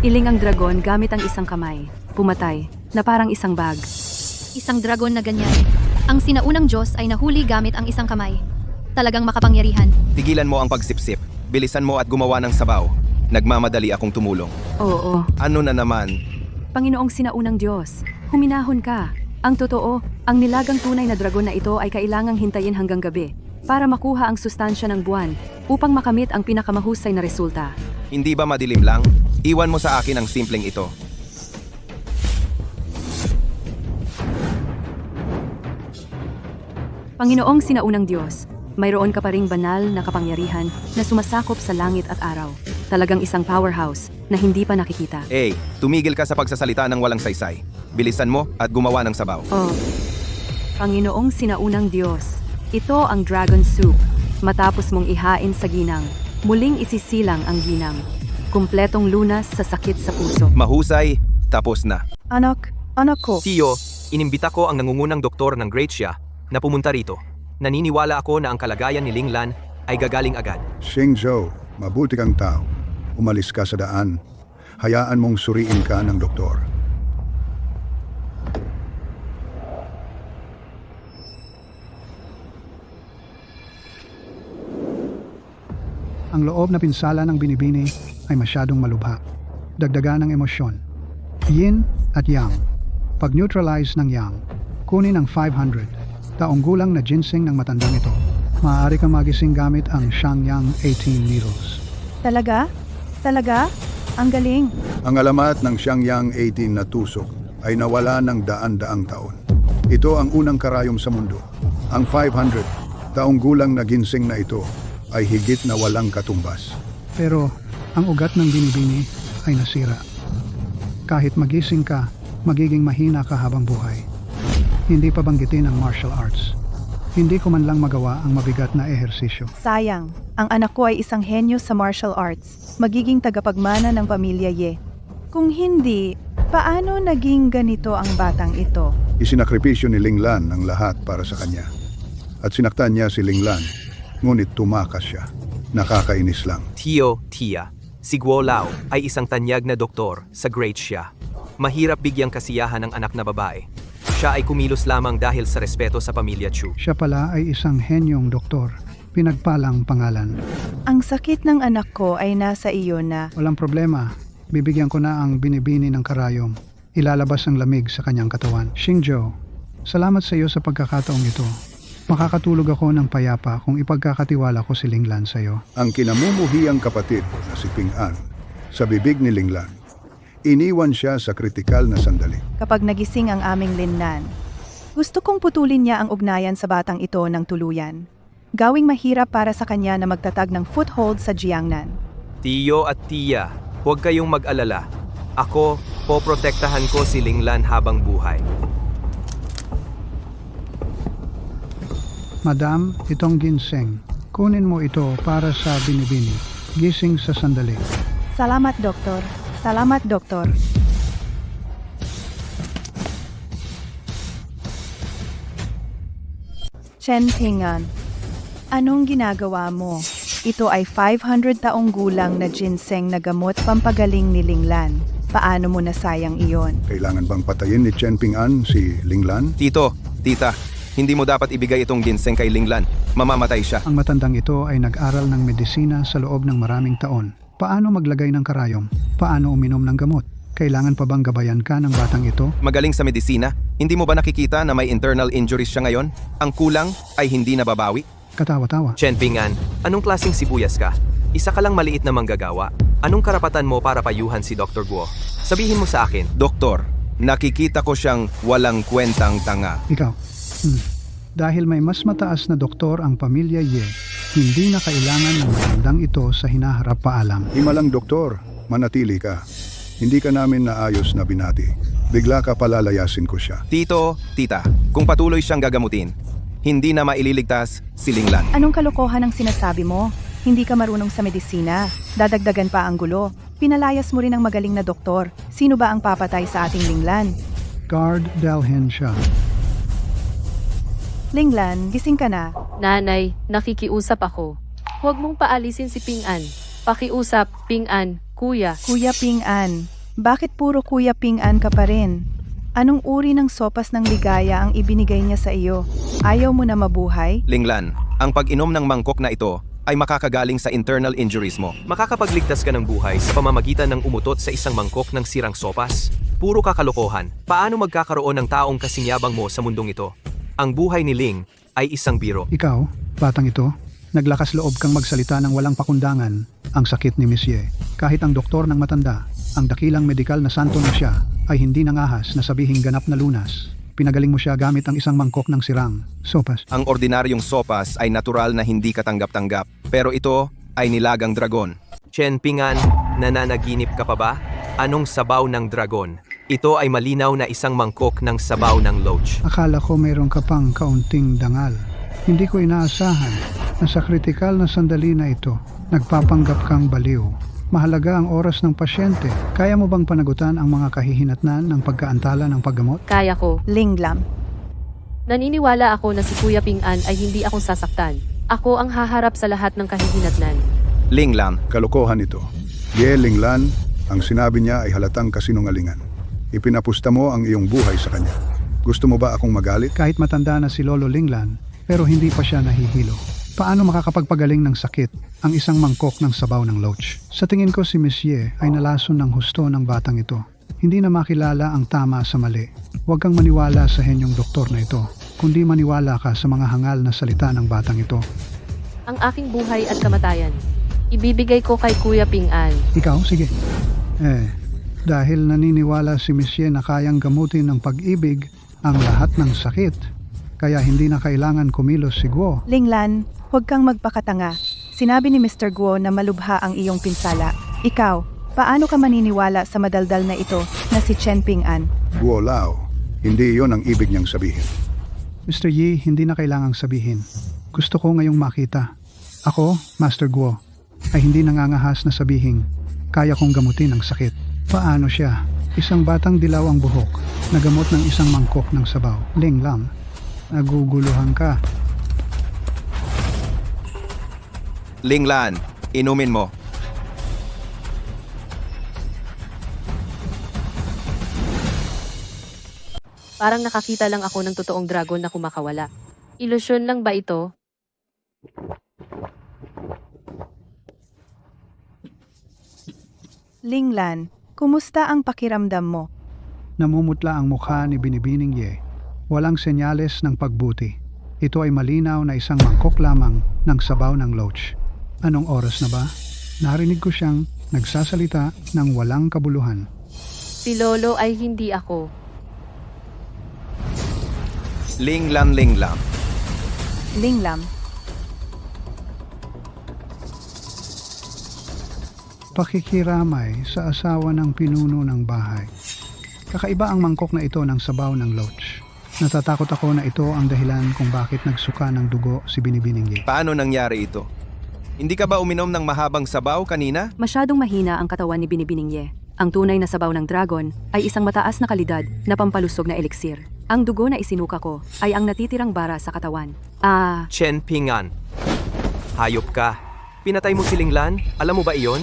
Iling ang dragon gamit ang isang kamay. Pumatay, na parang isang bag. Isang dragon na ganyan. Ang sinaunang Diyos ay nahuli gamit ang isang kamay. Talagang makapangyarihan. Tigilan mo ang pagsipsip. Bilisan mo at gumawa ng sabaw. Nagmamadali akong tumulong. Oo. Ano na naman? Panginoong sinaunang Diyos, huminahon ka. Ang totoo, ang nilagang tunay na dragon na ito ay kailangang hintayin hanggang gabi para makuha ang sustansya ng buwan upang makamit ang pinakamahusay na resulta. Hindi ba madilim lang? Iwan mo sa akin ang simpleng ito. Panginoong sinaunang Diyos, mayroon ka pa ring banal na kapangyarihan na sumasakop sa langit at araw. Talagang isang powerhouse na hindi pa nakikita. Tumigil ka sa pagsasalita ng walang saysay. Bilisan mo at gumawa ng sabaw. Oh, Panginoong sinaunang Diyos, ito ang dragon soup. Matapos mong ihain sa ginang, muling isisilang ang ginang. Kumpletong lunas sa sakit sa puso. Mahusay, tapos na. Anak ko. Tiyo, inimbita ko ang nangungunang doktor ng Gracia na pumunta rito. Naniniwala ako na ang kalagayan ni Linglan ay gagaling agad. Xingzhou, mabuti kang tao. Umalis ka sa daan. Hayaan mong suriin ka ng doktor. Ang loob na pinsala ng binibini ay masyadong malubha. Dagdagan ng emosyon. Yin at Yang. Pag-neutralize ng Yang, kunin ang 500 taong gulang na ginseng ng matandang ito. Maaari kang magising gamit ang Shangyang 18 needles. Talaga? Talaga? Ang galing. Ang alamat ng Shangyang 18 na tusok ay nawala ng daan-daang taon. Ito ang unang karayom sa mundo. Ang 500 taong gulang na ginseng na ito ay higit na walang katumbas. Pero ang ugat ng binibini ay nasira. Kahit magising ka, magiging mahina ka habang buhay. Hindi pa banggitin ang martial arts. Hindi ko man lang magawa ang mabigat na ehersisyo. Sayang, ang anak ko ay isang henyo sa martial arts. Magiging tagapagmana ng pamilya Ye. Kung hindi, paano naging ganito ang batang ito? Isinakripisyo ni Linglan ang lahat para sa kanya. At sinaktan niya si Linglan, ngunit tumakas siya. Nakakainis lang. Tiyo, Tia, si Guo Lao ay isang tanyag na doktor sa Gracia. Mahirap bigyang kasiyahan ng anak na babae. Siya ay kumilos lamang dahil sa respeto sa pamilya Chu. Siya pala ay isang henyong doktor. Pinagpalang pangalan. Ang sakit ng anak ko ay nasa iyo na. Walang problema. Bibigyan ko na ang binibini ng karayom. Ilalabas ang lamig sa kanyang katawan. Xingzhou, salamat sa iyo sa pagkakataong ito. Makakatulog ako ng payapa kung ipagkakatiwala ko si Linglan sa iyo. Ang kinamumuhiyang kapatid na si Ping An sa bibig ni Linglan. Iniwan siya sa kritikal na sandali. Kapag nagising ang aming Linnan, gusto kong putulin niya ang ugnayan sa batang ito ng tuluyan. Gawing mahirap para sa kanya na magtatag ng foothold sa Jiangnan. Tiyo at Tia, huwag kayong mag-alala. Ako, poprotektahan ko si Linglan habang buhay. Madam, itong ginseng. Kunin mo ito para sa binibini. Gising sa sandali. Salamat, Doktor. Salamat, Doktor. Chen Pingan, anong ginagawa mo? Ito ay 500 taong gulang na ginseng na gamot pampagaling ni Linglan. Paano mo nasayang iyon? Kailangan bang patayin ni Chen Ping An si Linglan? Tito, tita, hindi mo dapat ibigay itong ginseng kay Linglan. Mamamatay siya. Ang matandang ito ay nag-aral ng medisina sa loob ng maraming taon. Paano maglagay ng karayom? Paano uminom ng gamot? Kailangan pa bang gabayan ka ng batang ito? Magaling sa medisina? Hindi mo ba nakikita na may internal injuries siya ngayon? Ang kulang ay hindi nababawi? Katawa-tawa. Chen Pingan, anong klaseng sibuyas ka? Isa ka lang maliit na manggagawa. Anong karapatan mo para payuhan si Dr. Guo? Sabihin mo sa akin. Doktor, nakikita ko siyang walang kwentang tanga. Ikaw. Dahil may mas mataas na doktor ang pamilya Ye, hindi na kailangan ng matandang ito sa hinaharap paalam. Himalang doktor, manatili ka. Hindi ka namin naayos na binati. Bigla ka palalayasin ko siya. Tito, tita, kung patuloy siyang gagamutin, hindi na maililigtas si Linglan. Anong kalokohan ang sinasabi mo? Hindi ka marunong sa medisina. Dadagdagan pa ang gulo. Pinalayas mo rin ang magaling na doktor. Sino ba ang papatay sa ating Linglan? Guard dalhin siya. Linglan, gising ka na. Nanay, nakikiusap ako. Huwag mong paalisin si Ping An. Pakiusap, Ping An, kuya. Kuya Ping An, bakit puro Kuya Ping An ka pa rin? Anong uri ng sopas ng ligaya ang ibinigay niya sa iyo? Ayaw mo na mabuhay? Linglan, ang pag-inom ng mangkok na ito ay makakagaling sa internal injuries mo. Makakapagligtas ka ng buhay sa pamamagitan ng umutot sa isang mangkok ng sirang sopas. Puro kakalokohan. Paano magkakaroon ng taong kasingyabang mo sa mundong ito? Ang buhay ni Ling ay isang biro. Ikaw, batang ito, naglakas loob kang magsalita ng walang pakundangan. Ang sakit ni Miss Ye. Kahit ang doktor ng matanda, ang dakilang medikal na santo na siya, ay hindi nangahas na sabihing ganap na lunas. Pinagaling mo siya gamit ang isang mangkok ng sirang sopas. Ang ordinaryong sopas ay natural na hindi katanggap-tanggap. Pero ito ay nilagang dragon. Chen Pingan, nananaginip ka pa ba? Anong sabaw ng dragon? Ito ay malinaw na isang mangkok ng sabaw ng loach. Akala ko mayroon ka pang kaunting dangal. Hindi ko inaasahan na sa kritikal na sandali na ito, nagpapanggap kang baliw. Mahalaga ang oras ng pasyente. Kaya mo bang panagutan ang mga kahihinatnan ng pagkaantala ng paggamot? Kaya ko. Linglam. Naniniwala ako na si Kuya Ping-an ay hindi akong sasaktan. Ako ang haharap sa lahat ng kahihinatnan. Linglan, Kalokohan ito. Ye Linglan, ang sinabi niya ay halatang kasinungalingan. Ipinapusta mo ang iyong buhay sa kanya. Gusto mo ba akong magalit? Kahit matanda na si Lolo Linglan, pero hindi pa siya nahihilo. Paano makakapagpagaling ng sakit ang isang mangkok ng sabaw ng loach? Sa tingin ko si Miss Ye ay nalason ng husto ng batang ito. Hindi na makilala ang tama sa mali. Huwag kang maniwala sa henyong doktor na ito, kundi maniwala ka sa mga hangal na salita ng batang ito. Ang aking buhay at kamatayan. Ibibigay ko kay Kuya Ping-an. Ikaw, sige. Dahil naniniwala si Miss Ye na kayang gamutin ng pag-ibig ang lahat ng sakit, kaya hindi na kailangan kumilos si Guo. Linglan, huwag kang magpakatanga. Sinabi ni Mr. Guo na malubha ang iyong pinsala. Ikaw, paano ka maniniwala sa madaldal na ito na si Chen Ping-an? Guo Lao, hindi iyon ang ibig niyang sabihin. Mr. Yi, hindi na kailangang sabihin. Gusto ko ngayong makita. Ako, Master Guo, ay hindi nangangahas na sabihin, kaya kong gamutin ang sakit. Paano siya? Isang batang dilaw ang buhok, nagamot ng isang mangkok ng sabaw. Linglam, naguguluhan ka. Linglan, inumin mo. Parang nakakita lang ako ng totoong dragon na kumakawala. Ilusyon lang ba ito? Linglan, kumusta ang pakiramdam mo? Namumutla ang mukha ni Binibining Ye. Walang senyales ng pagbuti. Ito ay malinaw na isang mangkok lamang ng sabaw ng loach. Anong oras na ba? Narinig ko siyang nagsasalita ng walang kabuluhan. Si Lolo ay hindi ako. Linglan. Linglam, Pakikiramay sa asawa ng pinuno ng bahay. Kakaiba ang mangkok na ito ng sabaw ng loach. Natatakot ako na ito ang dahilan kung bakit nagsuka ng dugo si Binibining Ye. Paano nangyari ito? Hindi ka ba uminom ng mahabang sabaw kanina? Masyadong mahina ang katawan ni Binibining Ye. Ang tunay na sabaw ng dragon ay isang mataas na kalidad na pampalusog na eliksir. Ang dugo na isinuka ko ay ang natitirang bara sa katawan. Chen Ping-an. Hayop ka. Pinatay mo si Linglan? Alam mo ba iyon?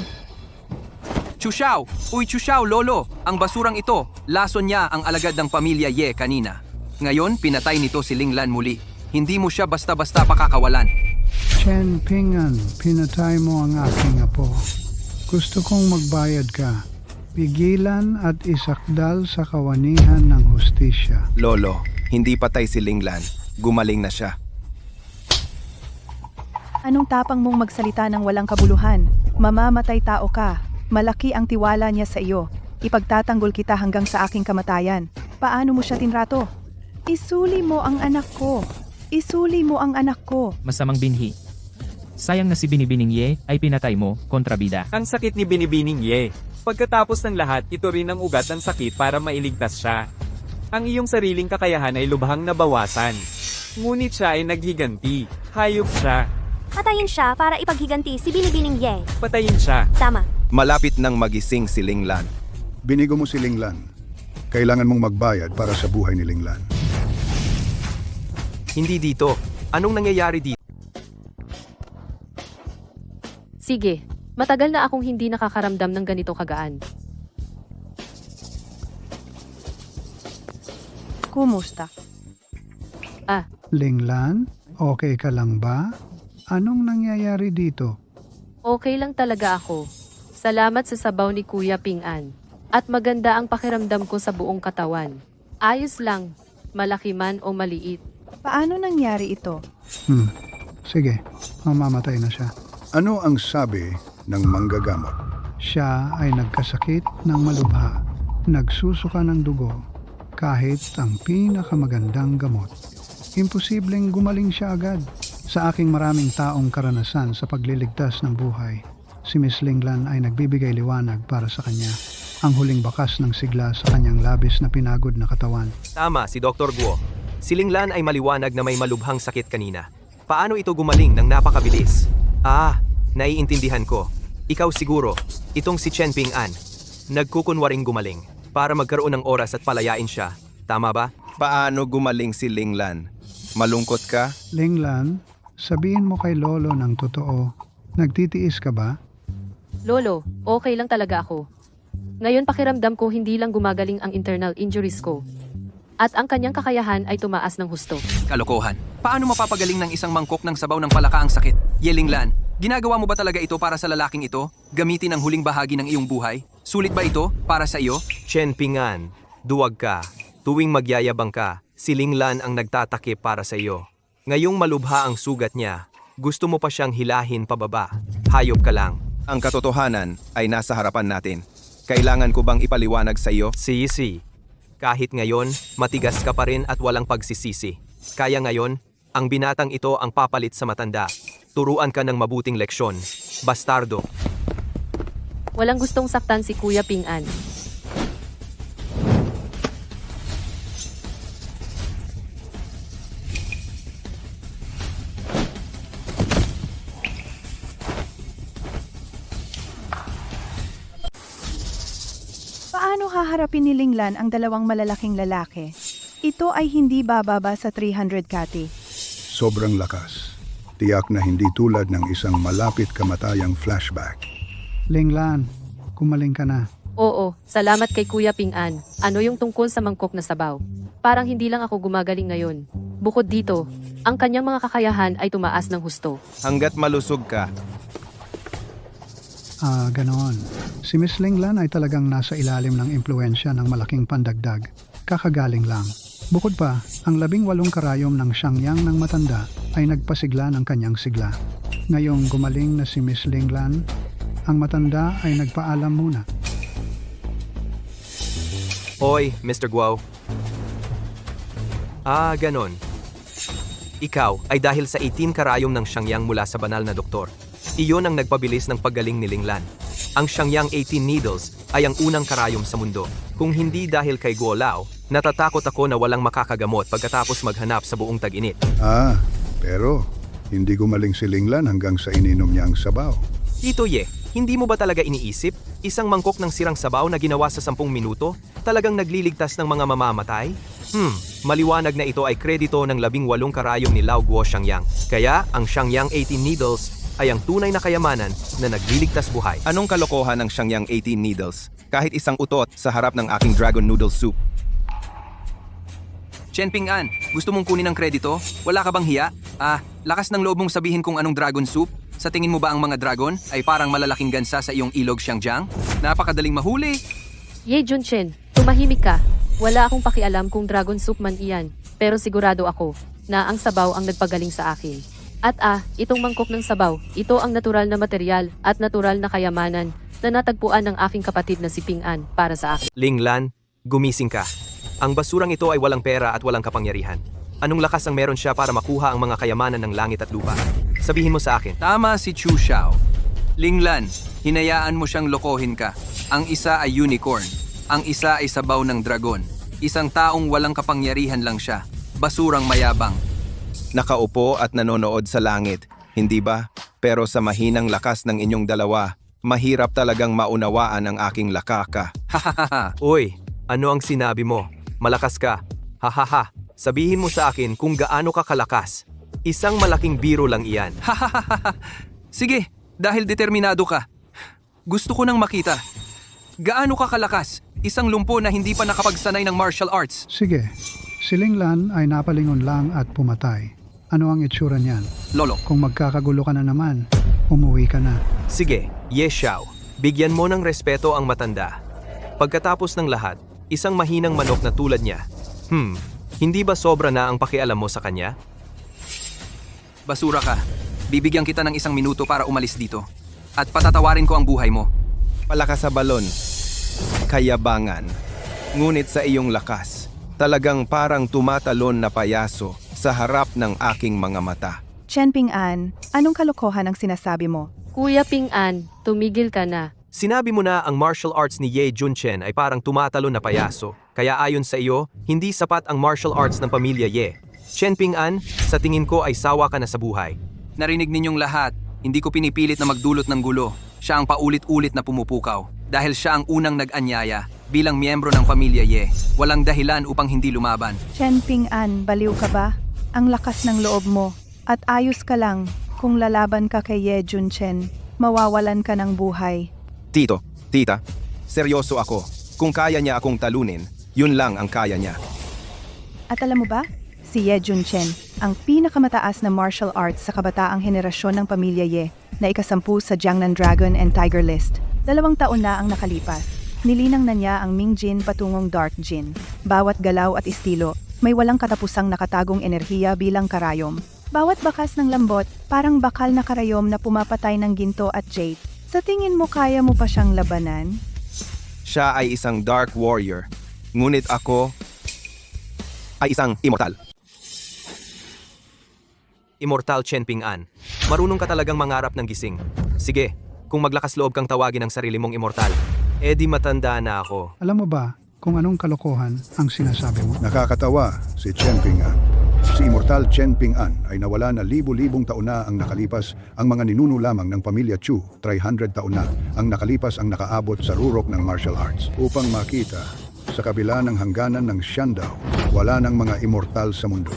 Chu Xiao! Uy, Chu Xiao, Lolo! Ang basurang ito, lason niya ang alagad ng pamilya Ye kanina. Ngayon, pinatay nito si Linglan muli. Hindi mo siya basta-basta pakakawalan. Chen Ping-an, pinatay mo ang aking apo. Gusto kong magbayad ka. Pigilan at isakdal sa kawanihan ng hustisya. Lolo, hindi patay si Linglan. Gumaling na siya. anong tapang mong magsalita ng walang kabuluhan? Mamamatay tao ka. Malaki ang tiwala niya sa iyo. Ipagtatanggol kita hanggang sa aking kamatayan. Paano mo siya tinrato? Isuli mo ang anak ko. Isuli mo ang anak ko. Masamang binhi. Sayang na si Binibining Ye ay pinatay mo, kontrabida. Ang sakit ni Binibining Ye. Pagkatapos ng lahat, ito rin ang ugat ng sakit para mailigtas siya. Ang iyong sariling kakayahan ay lubhang nabawasan. Ngunit siya ay naghiganti. Hayop siya. Patayin siya para ipaghiganti si Binibining Ye. Patayin siya. Tama. Malapit nang magising si Linglan. Binigo mo si Linglan. Kailangan mong magbayad para sa buhay ni Linglan. Hindi dito. Anong nangyayari dito? Sige, matagal na akong hindi nakakaramdam ng ganito kagaan. Kumusta? Linglan, okay ka lang ba? Anong nangyayari dito? Okay lang talaga ako. Salamat sa sabaw ni Kuya Ping-an. At maganda ang pakiramdam ko sa buong katawan. Ayos lang, malaki man o maliit. Paano nangyari ito? Sige, mamamatay na siya. Ano ang sabi ng manggagamot? Siya ay nagkasakit ng malubha. Nagsusuka ng dugo kahit ang pinakamagandang gamot. Imposibleng gumaling siya agad. Sa aking maraming taong karanasan sa pagliligtas ng buhay, si Miss Linglan ay nagbibigay liwanag para sa kanya. ang huling bakas ng sigla sa kanyang labis na pinagod na katawan. Tama si Dr. Guo. Si Linglan ay maliwanag na may malubhang sakit kanina. Paano ito gumaling ng napakabilis? Naiintindihan ko. Ikaw siguro, itong si Chen Ping An. Nagkukunwaring gumaling para magkaroon ng oras at palayain siya. Tama ba? Paano gumaling si Linglan? Malungkot ka? Linglan, sabihin mo kay Lolo ng totoo. Nagtitiis ka ba? Lolo, okay lang talaga ako. Ngayon pakiramdam ko hindi lang gumagaling ang internal injuries ko. At ang kanyang kakayahan ay tumaas ng husto. Kalokohan. Paano mapapagaling ng isang mangkok ng sabaw ng palaka ang sakit? Linglan, ginagawa mo ba talaga ito para sa lalaking ito? Gamitin ang huling bahagi ng iyong buhay? Sulit ba ito para sa iyo? Chen Ping An, duwag ka. Tuwing magyayabang ka, si Linglan ang nagtatakip para sa iyo. Ngayong malubha ang sugat niya, gusto mo pa siyang hilahin pababa. Hayop ka lang. Ang katotohanan ay nasa harapan natin. Kailangan ko bang ipaliwanag sa iyo? Si. Kahit ngayon, matigas ka pa rin at walang pagsisisi. Kaya ngayon, ang binatang ito ang papalit sa matanda. Turuan ka ng mabuting leksyon. Bastardo. Walang gustong saktan si Kuya Ping An. Paano haharapin ni Linglan ang dalawang malalaking lalaki? Ito ay hindi bababa sa 300 kati. Sobrang lakas. Tiyak na hindi tulad ng isang malapit kamatayang flashback. Linglan, kumaling ka na. Oo, salamat kay Kuya Ping An. Ano yung tungkol sa mangkok na sabaw? Parang hindi lang ako gumagaling ngayon. Bukod dito, ang kanyang mga kakayahan ay tumaas ng husto. Hanggat malusog ka, Ganoon. Si Miss Linglan ay talagang nasa ilalim ng impluensya ng malaking pandagdag. Kakagaling lang. Bukod pa, ang 18 karayom ng Xiangyang ng matanda ay nagpasigla ng kanyang sigla. Ngayong gumaling na si Miss Linglan, ang matanda ay nagpaalam muna. Hoy, Mr. Guo. Ganon. Ikaw ay dahil sa 18 karayom ng Xiangyang mula sa banal na doktor. Iyon ang nagpabilis ng paggaling ni Linglan. Ang Xiangyang 18 Needles ay ang unang karayom sa mundo. Kung hindi dahil kay Guo Lao, natatakot ako na walang makakagamot pagkatapos maghanap sa buong tag-init. Pero hindi gumaling si Linglan hanggang sa ininom niya ang sabaw. Tito Ye, hindi mo ba talaga iniisip? Isang mangkok ng sirang sabaw na ginawa sa 10 minuto, talagang nagliligtas ng mga mamamatay? Maliwanag na ito ay kredito ng 18 karayom ni Lao Guo Xiangyang. Kaya ang Xiangyang 18 Needles ay ang tunay na kayamanan na nagliligtas buhay. anong kalokohan ng Xiangyang 18 Needles? Kahit isang utot sa harap ng aking dragon noodle soup. Chen Ping An, gusto mong kunin ang kredito? Wala ka bang hiya? Lakas ng loob mong sabihin kung anong dragon soup? Sa tingin mo ba ang mga dragon ay parang malalaking gansa sa iyong ilog Xiangyang? Napakadaling mahuli. Ye Junchen, tumahimik ka. Wala akong pakialam kung dragon soup man iyan, pero sigurado ako na ang sabaw ang nagpagaling sa akin. At itong mangkok ng sabaw, ito ang natural na material at natural na kayamanan na natagpuan ng aking kapatid na si Ping An para sa akin. Linglan, gumising ka. Ang basurang ito ay walang pera at walang kapangyarihan. Anong lakas ang meron siya para makuha ang mga kayamanan ng langit at lupa? Sabihin mo sa akin. Tama si Chu Xiao. Linglan, hinayaan mo siyang lokohin ka. Ang isa ay unicorn. Ang isa ay sabaw ng dragon. Isang taong walang kapangyarihan lang siya. Basurang mayabang. Nakaupo at nanonood sa langit, hindi ba? Pero sa mahinang lakas ng inyong dalawa, mahirap talagang maunawaan ang aking lakaka. Uy, ano ang sinabi mo? Malakas ka. Hahaha. Sabihin mo sa akin kung gaano ka kalakas. Isang malaking biro lang iyan. Sige, dahil determinado ka. Gusto ko nang makita. Gaano ka kalakas? Isang lumpo na hindi pa nakapagsanay ng martial arts. Sige, si Linglan ay napalingon lang at pumatay. Ano ang itsura niyan? Lolo. Kung magkakagulo ka na naman, umuwi ka na. Sige, Ye Xiao. Bigyan mo ng respeto ang matanda. Pagkatapos ng lahat, isang mahinang manok na tulad niya. Hindi ba sobra na ang pakialam mo sa kanya? Basura ka. Bibigyan kita ng 1 minuto para umalis dito. At patatawarin ko ang buhay mo. Palakas sa balon, kayabangan, ngunit sa iyong lakas, talagang parang tumatalon na payaso sa harap ng aking mga mata. Chen Ping An, anong kalokohan ang sinasabi mo? Kuya Ping An, tumigil ka na. Sinabi mo na ang martial arts ni Ye Junchen ay parang tumatalo na payaso, kaya ayon sa iyo, hindi sapat ang martial arts ng pamilya Ye. Chen Ping-an, sa tingin ko ay sawa ka na sa buhay. Narinig ninyong lahat, hindi ko pinipilit na magdulot ng gulo. Siya ang paulit-ulit na pumupukaw. Dahil siya ang unang nag-anyaya bilang miyembro ng pamilya Ye. Walang dahilan upang hindi lumaban. Chen Ping-an, baliw ka ba? Ang lakas ng loob mo. At ayos ka lang, kung lalaban ka kay Ye Junchen, mawawalan ka ng buhay. Tito, tita, seryoso ako. Kung kaya niya akong talunin, yun lang ang kaya niya. At alam mo ba? Si Ye Junchen, ang pinakamataas na martial arts sa kabataang henerasyon ng pamilya Ye, na ikasampu sa Jiangnan Dragon and Tiger List. 2 taon na ang nakalipas. Nilinang na niya ang Ming Jin patungong Dark Jin. Bawat galaw at estilo, may walang katapusang nakatagong enerhiya bilang karayom. Bawat bakas ng lambot, parang bakal na karayom na pumapatay ng ginto at jade. Sa tingin mo kaya mo pa siyang labanan? Siya ay isang dark warrior, ngunit ako ay isang immortal. Immortal Chen Ping-an, marunong ka talagang mangarap ng gising. Sige, kung maglakas loob kang tawagin ang sarili mong immortal, di matanda na ako. Alam mo ba kung anong kalokohan ang sinasabi mo? Nakakatawa si Chen Ping-an. Si Immortal Chen Ping-an ay nawala na libu-libong taon na ang nakalipas. Ang mga ninuno lamang ng pamilya Chu, 300 taon na ang nakalipas ang nakaabot sa rurok ng martial arts. Upang makita, sa kabila ng hangganan ng Shandao, wala ng mga immortal sa mundo.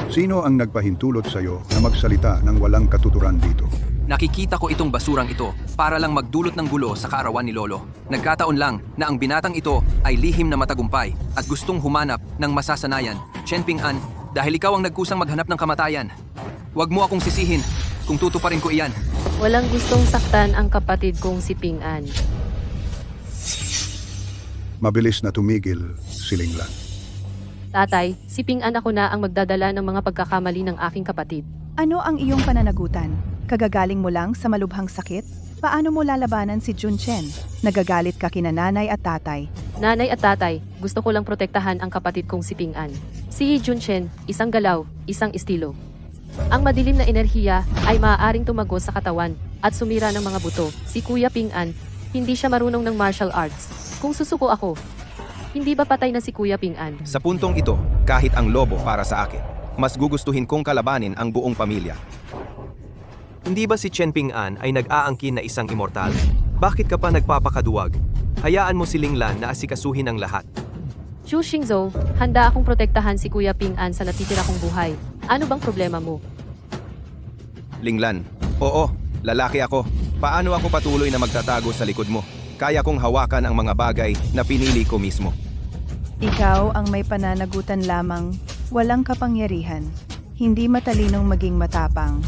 Sino ang nagpahintulot sa iyo na magsalita ng walang katuturan dito? Nakikita ko itong basurang ito para lang magdulot ng gulo sa kaarawan ni Lolo. Nagkataon lang na ang binatang ito ay lihim na matagumpay at gustong humanap ng masasanayan. Chen Ping-an, dahil ikaw ang nagkusang maghanap ng kamatayan. Huwag mo akong sisihin kung tutuparin ko iyan. Walang gustong saktan ang kapatid kong si Ping-an. Mabilis na tumigil si Linglan. Tatay, si Ping-an ako na ang magdadala ng mga pagkakamali ng aking kapatid. Ano ang iyong pananagutan? Kagagaling mo lang sa malubhang sakit? Paano mo lalabanan si Junchen? Nagagalit ka kina nanay at tatay. Nanay at tatay, gusto ko lang protektahan ang kapatid kong si Ping-an. Si Yi Junchen, isang galaw, isang estilo. Ang madilim na enerhiya ay maaaring tumagos sa katawan at sumira ng mga buto. Si Kuya Ping-an, hindi siya marunong ng martial arts. Kung susuko ako, hindi ba patay na si Kuya Ping-an? Sa puntong ito, kahit ang lobo para sa akin, mas gugustuhin kong kalabanin ang buong pamilya. Hindi ba si Chen Ping-an ay nag-aangkin na isang immortal? Bakit ka pa nagpapakaduwag? Hayaan mo si Linglan na asikasuhin ang lahat. Chu Xingzhou, handa akong protektahan si Kuya Ping-an sa natitira kong buhay. Ano bang problema mo? Linglan, oo, lalaki ako. Paano ako patuloy na magtatago sa likod mo? Kaya kong hawakan ang mga bagay na pinili ko mismo. Ikaw ang may pananagutan lamang, walang kapangyarihan. Hindi matalinong maging matapang.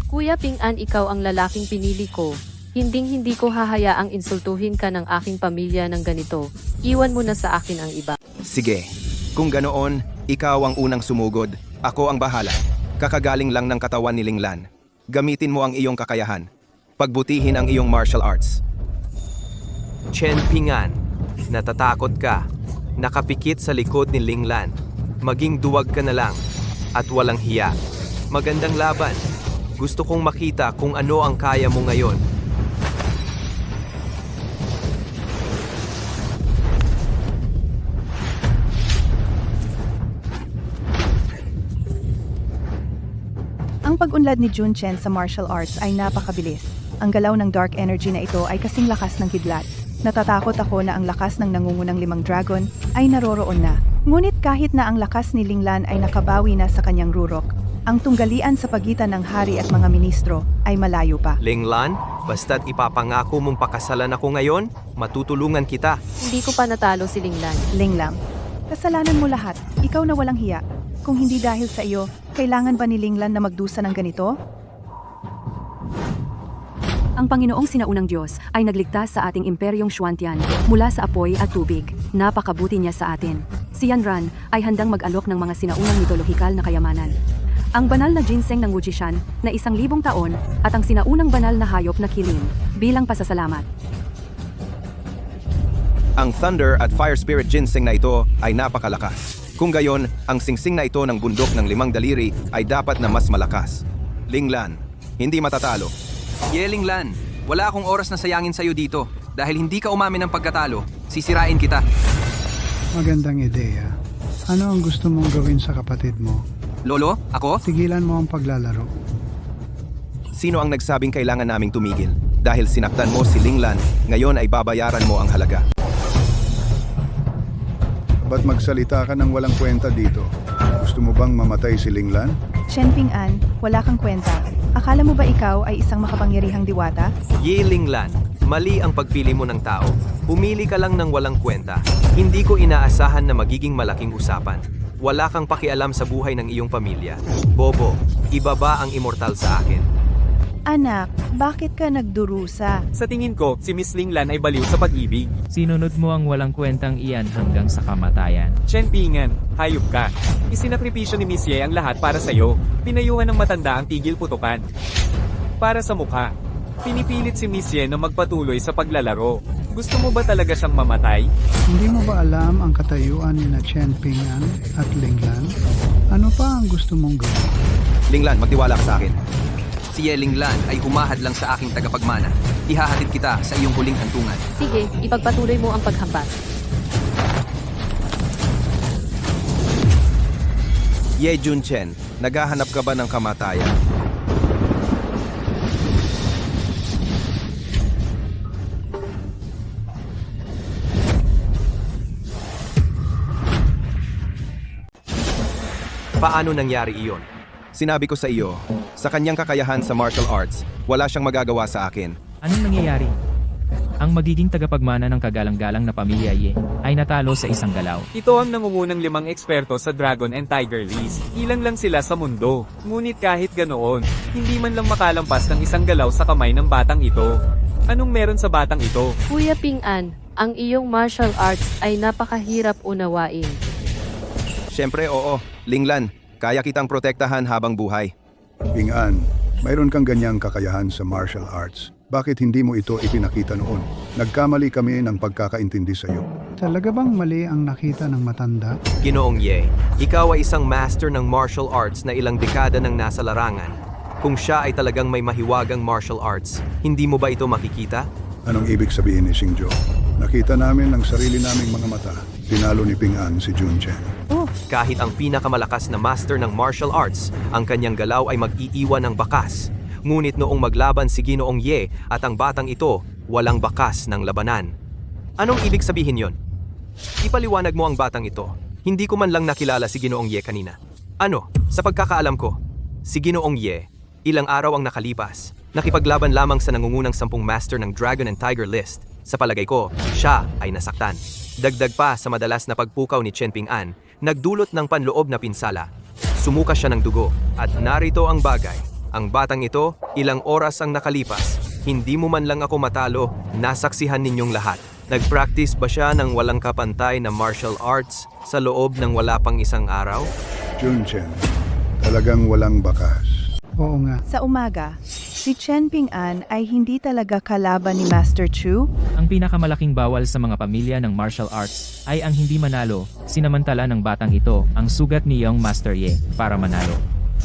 Kuya Ping-an, ikaw ang lalaking pinili ko. Hinding-hindi ko hahayaang insultuhin ka ng aking pamilya ng ganito. Iwan mo na sa akin ang iba. Sige, kung ganoon, ikaw ang unang sumugod. Ako ang bahala. Kakagaling lang ng katawan ni Linglan. Gamitin mo ang iyong kakayahan. Pagbutihin ang iyong martial arts. Chen Ping-an, natatakot ka. Nakapikit sa likod ni Linglan. Maging duwag ka na lang. At walang hiya. Magandang laban. Gusto kong makita kung ano ang kaya mo ngayon. Ang pag-unlad ni Junchen sa martial arts ay napakabilis. Ang galaw ng dark energy na ito ay kasing lakas ng kidlat. Natatakot ako na ang lakas ng nangungunang 5 dragon ay naroroon na. Ngunit kahit na ang lakas ni Linglan ay nakabawi na sa kanyang rurok, ang tunggalian sa pagitan ng hari at mga ministro ay malayo pa. Linglan, basta't ipapangako mong pakasalan ako ngayon, matutulungan kita. Hindi ko pa natalo si Linglan. Linglam, kasalanan mo lahat. Ikaw na walang hiya. Kung hindi dahil sa iyo, kailangan ba ni Linglan na magdusa ng ganito? Ang Panginoong Sinaunang Diyos ay nagligtas sa ating Imperyong Xuantian mula sa apoy at tubig. Napakabuti niya sa atin. Si Yanran ay handang mag-alok ng mga sinaunang mitolohikal na kayamanan. Ang banal na ginseng ng Wujishan na 1,000 taon at ang sinaunang banal na hayop na kilim bilang pasasalamat. Ang Thunder at Fire Spirit ginseng na ito ay napakalakas. Kung gayon, ang singsing na ito ng bundok ng 5 daliri ay dapat na mas malakas. Linglan, hindi matatalo. Ye Linglan, wala akong oras na sayangin sa'yo dito. Dahil hindi ka umamin ng pagkatalo, sisirain kita. Magandang ideya. Ano ang gusto mong gawin sa kapatid mo? Lolo, ako? Tigilan mo ang paglalaro. Sino ang nagsabing kailangan naming tumigil? Dahil sinaktan mo si Linglan, ngayon ay babayaran mo ang halaga. Ba't magsalita ka ng walang kwenta dito? Gusto mo bang mamatay si Linglan? Chen Ping-an, wala kang kwenta. Akala mo ba ikaw ay isang makapangyarihang diwata? Ye Linglan, mali ang pagpili mo ng tao. Pumili ka lang ng walang kwenta. Hindi ko inaasahan na magiging malaking usapan. Wala kang pakialam sa buhay ng iyong pamilya. Bobo, ibaba ang immortal sa akin. Anak, bakit ka nagdurusa? Sa tingin ko, si Miss Linglan ay baliw sa pag-ibig. Sinunod mo ang walang kwentang iyan hanggang sa kamatayan. Chen Ping-an, hayop ka. Isinakripisyo ni Miss Ye ang lahat para sa'yo. Pinayuhan ng matanda ang tigil putukan. Para sa mukha. Pinipilit si Miss Ye na magpatuloy sa paglalaro. Gusto mo ba talaga siyang mamatay? Hindi mo ba alam ang katayuan ni na Chen Ping-an at Linglan? Ano pa ang gusto mong gawin? Linglan, magtiwala ka sa akin. Si Ye Linglan ay humahad lang sa aking tagapagmana. Ihahatid kita sa iyong huling hantungan. Sige, ipagpatuloy mo ang paghampas. Ye Junchen, naghahanap ka ba ng kamatayan? Paano nangyari iyon? Sinabi ko sa iyo, sa kanyang kakayahan sa martial arts, wala siyang magagawa sa akin. Anong nangyayari? Ang magiging tagapagmana ng kagalang-galang na pamilya Ye ay natalo sa isang galaw. Ito ang nangungunang 5 eksperto sa Dragon and Tiger list. Ilang lang sila sa mundo. Ngunit kahit ganoon, hindi man lang makalampas ng isang galaw sa kamay ng batang ito. Anong meron sa batang ito? Kuya Ping-an, ang iyong martial arts ay napakahirap unawain. Siyempre, oo. Linglan, kaya kitang protektahan habang buhay. Ping-an, mayroon kang ganyang kakayahan sa martial arts. Bakit hindi mo ito ipinakita noon? Nagkamali kami ng pagkakaintindi sa iyo. Talaga bang mali ang nakita ng matanda? Ginoong Ye, ikaw ay isang master ng martial arts na ilang dekada nang nasa larangan. Kung siya ay talagang may mahiwagang martial arts, hindi mo ba ito makikita? Anong ibig sabihin ni Xingzhou? Nakita namin ng sarili naming mga mata. Tinalo ni Ping-an si Junchen. Kahit ang pinakamalakas na master ng martial arts, ang kanyang galaw ay mag-iiwan ng bakas. Ngunit noong maglaban si Ginoong Ye at ang batang ito, walang bakas ng labanan. Anong ibig sabihin yon? Ipaliwanag mo ang batang ito. Hindi ko man lang nakilala si Ginoong Ye kanina. Ano, sa pagkakaalam ko, si Ginoong Ye, ilang araw ang nakalipas. Nakipaglaban lamang sa nangungunang 10 master ng Dragon and Tiger list. Sa palagay ko, siya ay nasaktan. Dagdag pa sa madalas na pagpukaw ni Chen Ping-an, nagdulot ng panloob na pinsala. Sumuka siya ng dugo at narito ang bagay. Ang batang ito, ilang oras ang nakalipas. Hindi mo man lang ako matalo, nasaksihan ninyong lahat. Nag-practice ba siya ng walang kapantay na martial arts sa loob ng wala pang isang araw? Junchen, talagang walang bakas. Oo nga. Sa umaga, si Chen Ping-an ay hindi talaga kalaban ni Master Chu. Ang pinakamalaking bawal sa mga pamilya ng martial arts ay ang hindi manalo, sinamantala ng batang ito ang sugat ni Young Master Ye para manalo.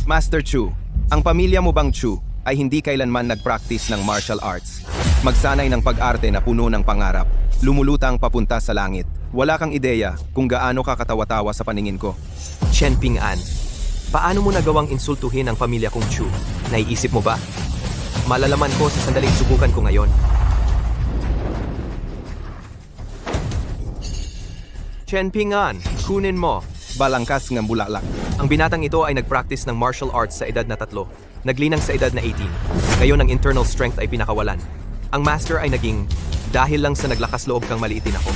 Master Chu, ang pamilya mo bang Chu ay hindi kailanman nag-practice ng martial arts? Magsanay ng pag-arte na puno ng pangarap, lumulutang papunta sa langit. Wala kang ideya kung gaano ka katawa-tawa sa paningin ko. Chen Ping-an, paano mo nagawang insultuhin ang pamilya kong Chu? Naiisip mo ba? Malalaman ko sa sandaling subukan ko ngayon. Chen Ping-an, kunin mo. Balangkas ng bulaklak. Ang binatang ito ay nag-practice ng martial arts sa edad na 3. Naglinang sa edad na 18. Ngayon ang internal strength ay pinakawalan. Ang master ay naging dahil lang sa naglakas loob kang maliitin ako.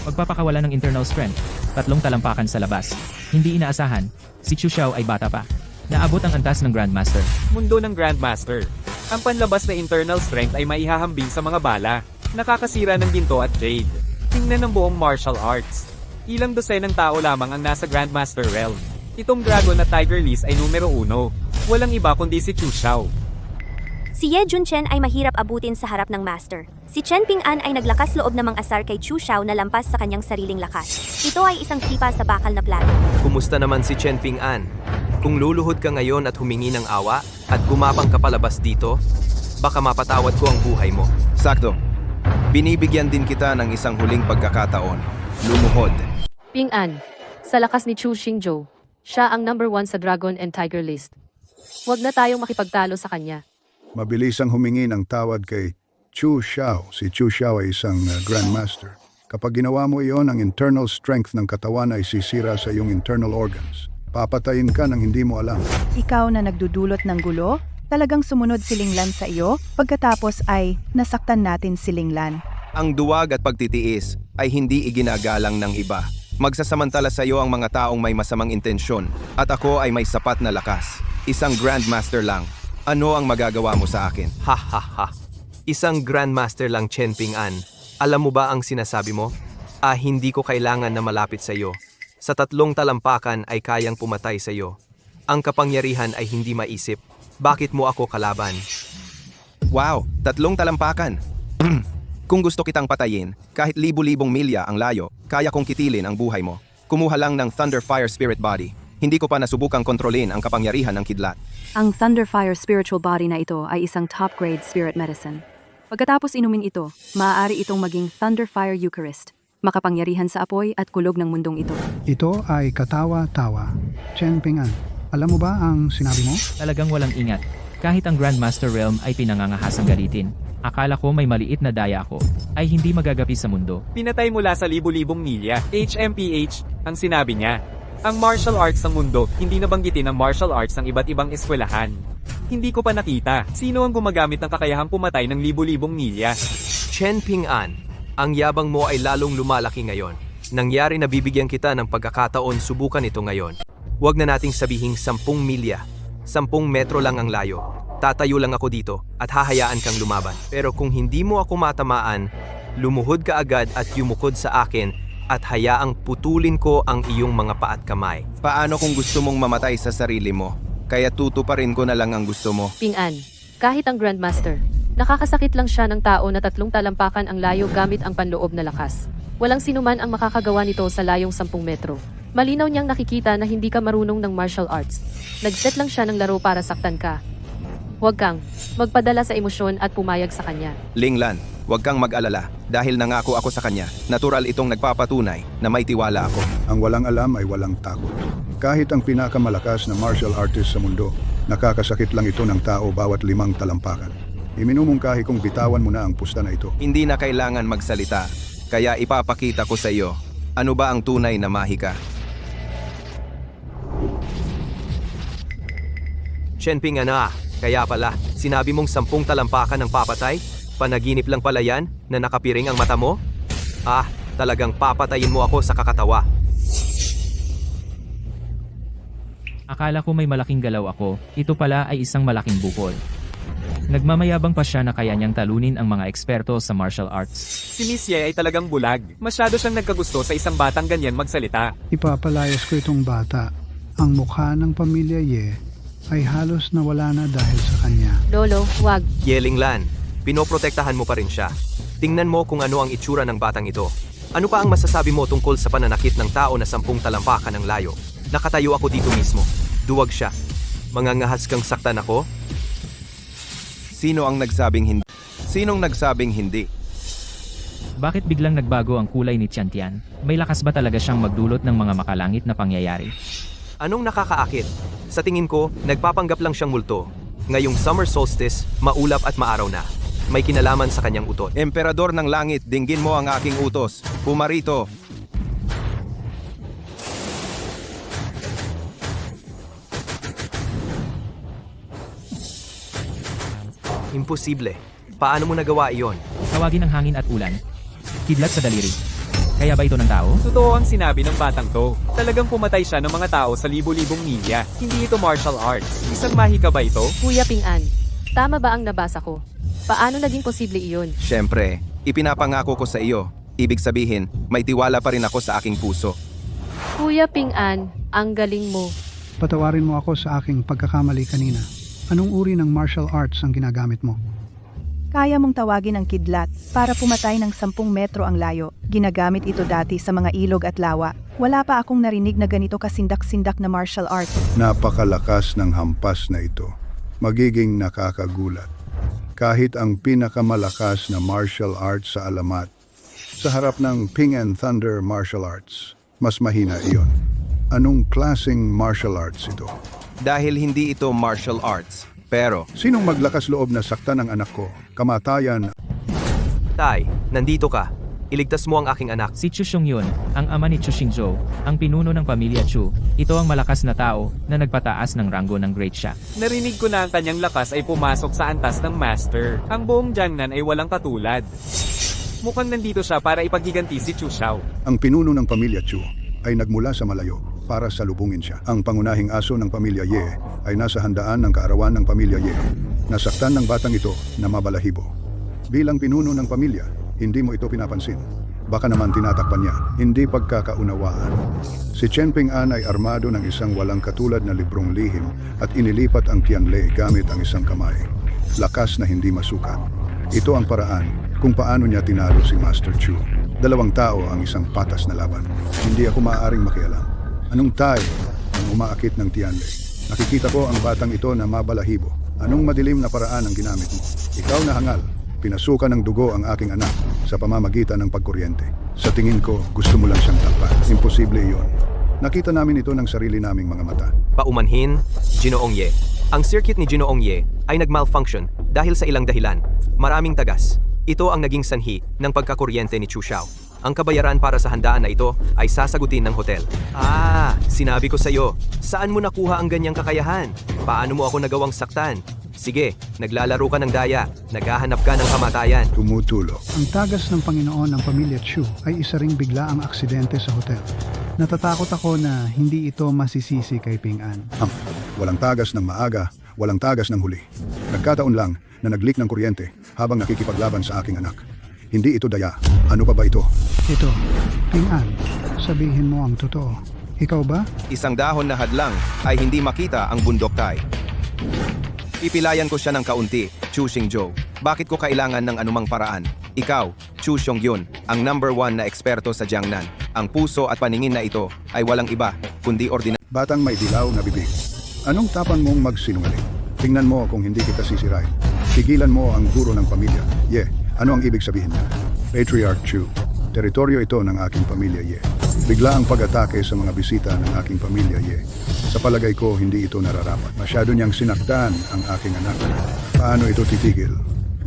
Pagpapakawala ng internal strength, 3 talampakan sa labas. Hindi inaasahan, si Chu Xiao ay bata pa. Naabot ang antas ng Grandmaster. Mundo ng Grandmaster. Ang panlabas na internal strength ay maihahambing sa mga bala. Nakakasira ng ginto at jade. Tingnan ng buong martial arts. Ilang dosenang tao lamang ang nasa Grandmaster realm. Itong Dragon at Tiger list ay numero 1. Walang iba kundi si Chu Xiao. Si Ye Junchen ay mahirap abutin sa harap ng Master. Si Chen Ping-an ay naglakas loob na mang-asar kay Chu Xiao na lampas sa kanyang sariling lakas. Ito ay isang sipa sa bakal na plano. Kumusta naman si Chen Ping-an? Kung luluhod ka ngayon at humingi ng awa, At gumapang ka palabas dito? Baka mapatawad ko ang buhay mo. Sakto. Binibigyan din kita ng isang huling pagkakataon. Lumuhod. Ping An, sa lakas ni Chu Xingzhou, siya ang number 1 sa Dragon and Tiger list. Huwag na tayong makipagtalo sa kanya. Mabilis ang humingi ng tawad kay Chu Xiao. Si Chu Xiao ay isang grandmaster. Kapag ginawa mo iyon, ang internal strength ng katawan ay sisira sa iyong internal organs. Papatayin ka nang hindi mo alam. Ikaw na nagdudulot ng gulo, talagang sumunod si Linglan sa iyo, pagkatapos ay nasaktan natin si Linglan. Ang duwag at pagtitiis ay hindi iginagalang ng iba. Magsasamantala sa iyo ang mga taong may masamang intensyon at ako ay may sapat na lakas. Isang grandmaster lang. Ano ang magagawa mo sa akin? Ha ha ha. Isang grandmaster lang, Chen Ping An. Alam mo ba ang sinasabi mo? Hindi ko kailangan na malapit sa iyo. Sa 3 talampakan ay kayang pumatay sa iyo. Ang kapangyarihan ay hindi maisip. Bakit mo ako kalaban? Wow, 3 talampakan. Kung gusto kitang patayin, kahit libu-libong milya ang layo, kaya kong kitilin ang buhay mo. Kumuha lang ng Thunder Fire Spirit Body. Hindi ko pa nasubukang kontrolin ang kapangyarihan ng kidlat. Ang Thunderfire spiritual body na ito ay isang top-grade spirit medicine. Pagkatapos inumin ito, maaari itong maging Thunderfire Eucharist, makapangyarihan sa apoy at kulog ng mundong ito. Ito ay katawa-tawa. Chen Ping An, alam mo ba ang sinabi mo? Talagang walang ingat. Kahit ang Grandmaster Realm ay pinangangahasang galitin. Akala ko may maliit na daya ako, ay hindi magagapi sa mundo. Pinatay mula sa libu-libong milya, HMPH, ang sinabi niya. Ang martial arts ng mundo, hindi nabanggitin ang martial arts ng iba't ibang eskwelahan. Hindi ko pa nakita, sino ang gumagamit ng kakayahang pumatay ng libu-libong milya. Chen Ping An, ang yabang mo ay lalong lumalaki ngayon. Nangyari na bibigyan kita ng pagkakataon subukan ito ngayon. Huwag na nating sabihing 10 milya. 10 metro lang ang layo. Tatayo lang ako dito at hahayaan kang lumaban. Pero kung hindi mo ako matamaan, lumuhod ka agad at yumukod sa akin at hayaang putulin ko ang iyong mga paa at kamay. Paano kung gusto mong mamatay sa sarili mo? Kaya tutuparin ko na lang ang gusto mo. Ping An, kahit ang Grandmaster, nakakasakit lang siya ng tao na 3 talampakan ang layo gamit ang panloob na lakas. Walang sinuman ang makakagawa nito sa layong 10 metro. Malinaw niyang nakikita na hindi ka marunong ng martial arts. Nag-set lang siya ng laro para saktan ka. Huwag kang magpadala sa emosyon at pumayag sa kanya. Linglan, huwag kang mag-alala. Dahil nangako ako sa kanya, natural itong nagpapatunay na may tiwala ako. Ang walang alam ay walang takot. Kahit ang pinakamalakas na martial artist sa mundo, nakakasakit lang ito ng tao bawat 5 talampakan. Iminumungkahi kong bitawan mo na ang pusta na ito. Hindi na kailangan magsalita, kaya ipapakita ko sa iyo. Ano ba ang tunay na mahika? Chen Ping An, kaya pala, sinabi mong 10 talampakan ng papatay? Panaginip lang pala yan na nakapiring ang mata mo? Talagang papatayin mo ako sa kakatawa. Akala ko may malaking galaw ako, ito pala ay isang malaking bukol. Nagmamayabang pa siya na kaya niyang talunin ang mga eksperto sa martial arts. Si Miss Ye ay talagang bulag. Masyado siyang nagkagusto sa isang batang ganyan magsalita. Ipapalayas ko itong bata. Ang mukha ng pamilya Ye ay halos nawala na dahil sa kanya. Lolo, wag. Linglan, pinoprotektahan mo pa rin siya. Tingnan mo kung ano ang itsura ng batang ito. Ano pa ang masasabi mo tungkol sa pananakit ng tao na 10 talampakan ng layo? Nakatayo ako dito mismo. Duwag siya. Mangangahas kang saktan ako? Sino ang nagsabing hindi? Sinong nagsabing hindi? Bakit biglang nagbago ang kulay ni Tiantian? May lakas ba talaga siyang magdulot ng mga makalangit na pangyayari? Anong nakakaakit? Sa tingin ko, nagpapanggap lang siyang multo. Ngayong summer solstice, maulap at maaraw na. May kinalaman sa kanyang utot. Emperador ng langit, dinggin mo ang aking utos. Pumarito. Imposible. Paano mo nagawa iyon? Tawagin ang hangin at ulan. Kidlat sa daliri. Kaya ba ito ng tao? Totoo ang sinabi ng batang to. Talagang pumatay siya ng mga tao sa libu-libong milya. Hindi ito martial arts. Isang mahika ba ito? Kuya Ping An, tama ba ang nabasa ko? Paano naging posible iyon? Siyempre, ipinapangako ko sa iyo. Ibig sabihin, may tiwala pa rin ako sa aking puso. Kuya Ping An, ang galing mo. Patawarin mo ako sa aking pagkakamali kanina. Anong uri ng martial arts ang ginagamit mo? Kaya mong tawagin ang kidlat para pumatay ng 10 metro ang layo. Ginagamit ito dati sa mga ilog at lawa. Wala pa akong narinig na ganito kasindak-sindak na martial arts. Napakalakas ng hampas na ito. magiging nakakagulat. Kahit ang pinakamalakas na martial arts sa alamat, sa harap ng Ping and Thunder martial arts, mas mahina iyon. Anong klaseng martial arts ito? Dahil hindi ito martial arts, pero Sinong maglakas loob na saktan ang anak ko? Kamatayan. Tay, nandito ka. Iligtas mo ang aking anak. Si Chu Xiong-yun, ang ama ni Chu Xingzhou, ang pinuno ng pamilya Chu. Ito ang malakas na tao na nagpataas ng ranggo ng Great Sha. Narinig ko na ang kanyang lakas ay pumasok sa antas ng Master. Ang buong Jiangnan ay walang katulad. Mukhang nandito siya para ipaghiganti si Chu Xiao. Ang pinuno ng pamilya Chu ay nagmula sa malayo para salubungin siya. Ang pangunahing aso ng pamilya Ye ay nasa handaan ng kaarawan ng pamilya Ye. Nasaktan ng batang ito na mabalahibo. Bilang pinuno ng pamilya, hindi mo ito pinapansin. Baka naman tinatakpan niya, hindi pagkakaunawaan. Si Chen Ping-an ay armado ng isang walang katulad na librong lihim at inilipat ang Qianlei gamit ang isang kamay. Lakas na hindi masukat. Ito ang paraan kung paano niya tinalo si Master Chu. Dalawang tao ang isang patas na laban. Hindi ako maaaring makialam. Anong tayo ang umaakit ng Tianlei? Nakikita ko ang batang ito na mabalahibo. Anong madilim na paraan ang ginamit mo? Ikaw na hangal. Pinasukan ng dugo ang aking anak sa pamamagitan ng pagkuryente. Sa tingin ko, gusto mo lang siyang takpan. Imposible iyon. Nakita namin ito ng sarili naming mga mata. Paumanhin, Ginoong Ye. Ang circuit ni Ginoong Ye ay nagmalfunction dahil sa ilang dahilan. Maraming tagas. Ito ang naging sanhi ng pagkakuryente ni Chu Xiao. Ang kabayaran para sa handaan na ito ay sasagutin ng hotel. Sinabi ko sa iyo, saan mo nakuha ang ganyang kakayahan? Paano mo ako nagawang saktan? Sige, naglalaro ka ng daya, naghahanap ka ng kamatayan. Tumutulo. Ang tagas ng Panginoon ng pamilya Chu ay isa ring biglaang aksidente sa hotel. Natatakot ako na hindi ito masisisi kay Ping-an. Walang tagas ng maaga, walang tagas ng huli. Nagkataon lang na nag-leak ng kuryente habang nakikipaglaban sa aking anak. Hindi ito daya. Ano pa ba ito? Ito, Ping-an, sabihin mo ang totoo. Ikaw ba? isang dahon na hadlang ay hindi makita ang bundok tay. Pipilayan ko siya ng kaunti, Chu Xingzhou. Bakit ko kailangan ng anumang paraan? Ikaw, Chu Xiong-yun, ang number 1 na eksperto sa Jiangnan. Ang puso at paningin na ito ay walang iba, kundi Batang may dilaw na bibig. Anong tapang mong magsinungaling? Tingnan mo kung hindi kita sisirain. Tigilan mo ang guro ng pamilya. Ye, ano ang ibig sabihin niya? Patriarch Chu. Teritoryo ito ng aking pamilya Ye. Bigla ang pag-atake sa mga bisita ng aking pamilya Ye. Sa palagay ko, hindi ito nararapat. Masyado niyang sinaktan ang aking anak. Paano ito titigil?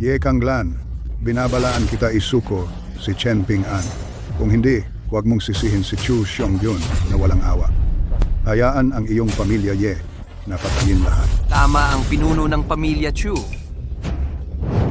Ye Kanglan, binabalaan kita isuko si Chen Ping-an. Kung hindi, huwag mong sisihin si Chu Xiong-yun na walang awa. Hayaan ang iyong pamilya Ye na patayin lahat. Tama ang pinuno ng pamilya Chu.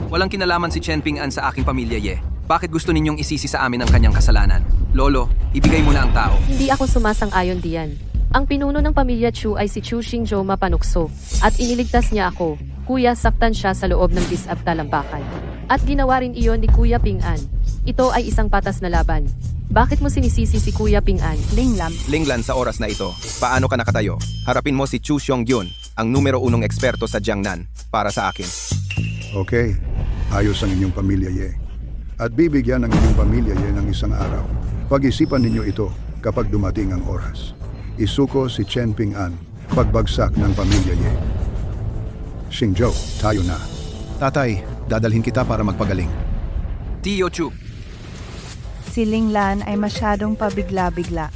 Walang kinalaman si Chen Ping-an sa aking pamilya Ye. Bakit gusto ninyong isisi sa amin ang kanyang kasalanan? Lolo, ibigay mo na ang tao. Hindi ako sumasang-ayon diyan. Ang pinuno ng pamilya Chu ay si Chu Xingzhou mapanukso, at iniligtas niya ako. Kuya, saktan siya sa loob ng disab-talampakan. At ginawa rin iyon ni Kuya Ping-an. Ito ay isang patas na laban. Bakit mo sinisisi si Kuya Ping-an? Linglan sa oras na ito. Paano ka nakatayo? Harapin mo si Chu Xiong-yun, ang numero 1 eksperto sa Jiangnan, para sa akin. Okay, ayos ang inyong pamilya Ye. At bibigyan ng inyong pamilya Ye ng isang araw. Pag-isipan ninyo ito kapag dumating ang oras. Isuko si Chen Ping-an, pagbagsak ng pamilya Ye. Xingzhou, tayo na. Tatay, dadalhin kita para magpagaling. Tio Chu. Si Linglan ay masyadong pabigla-bigla.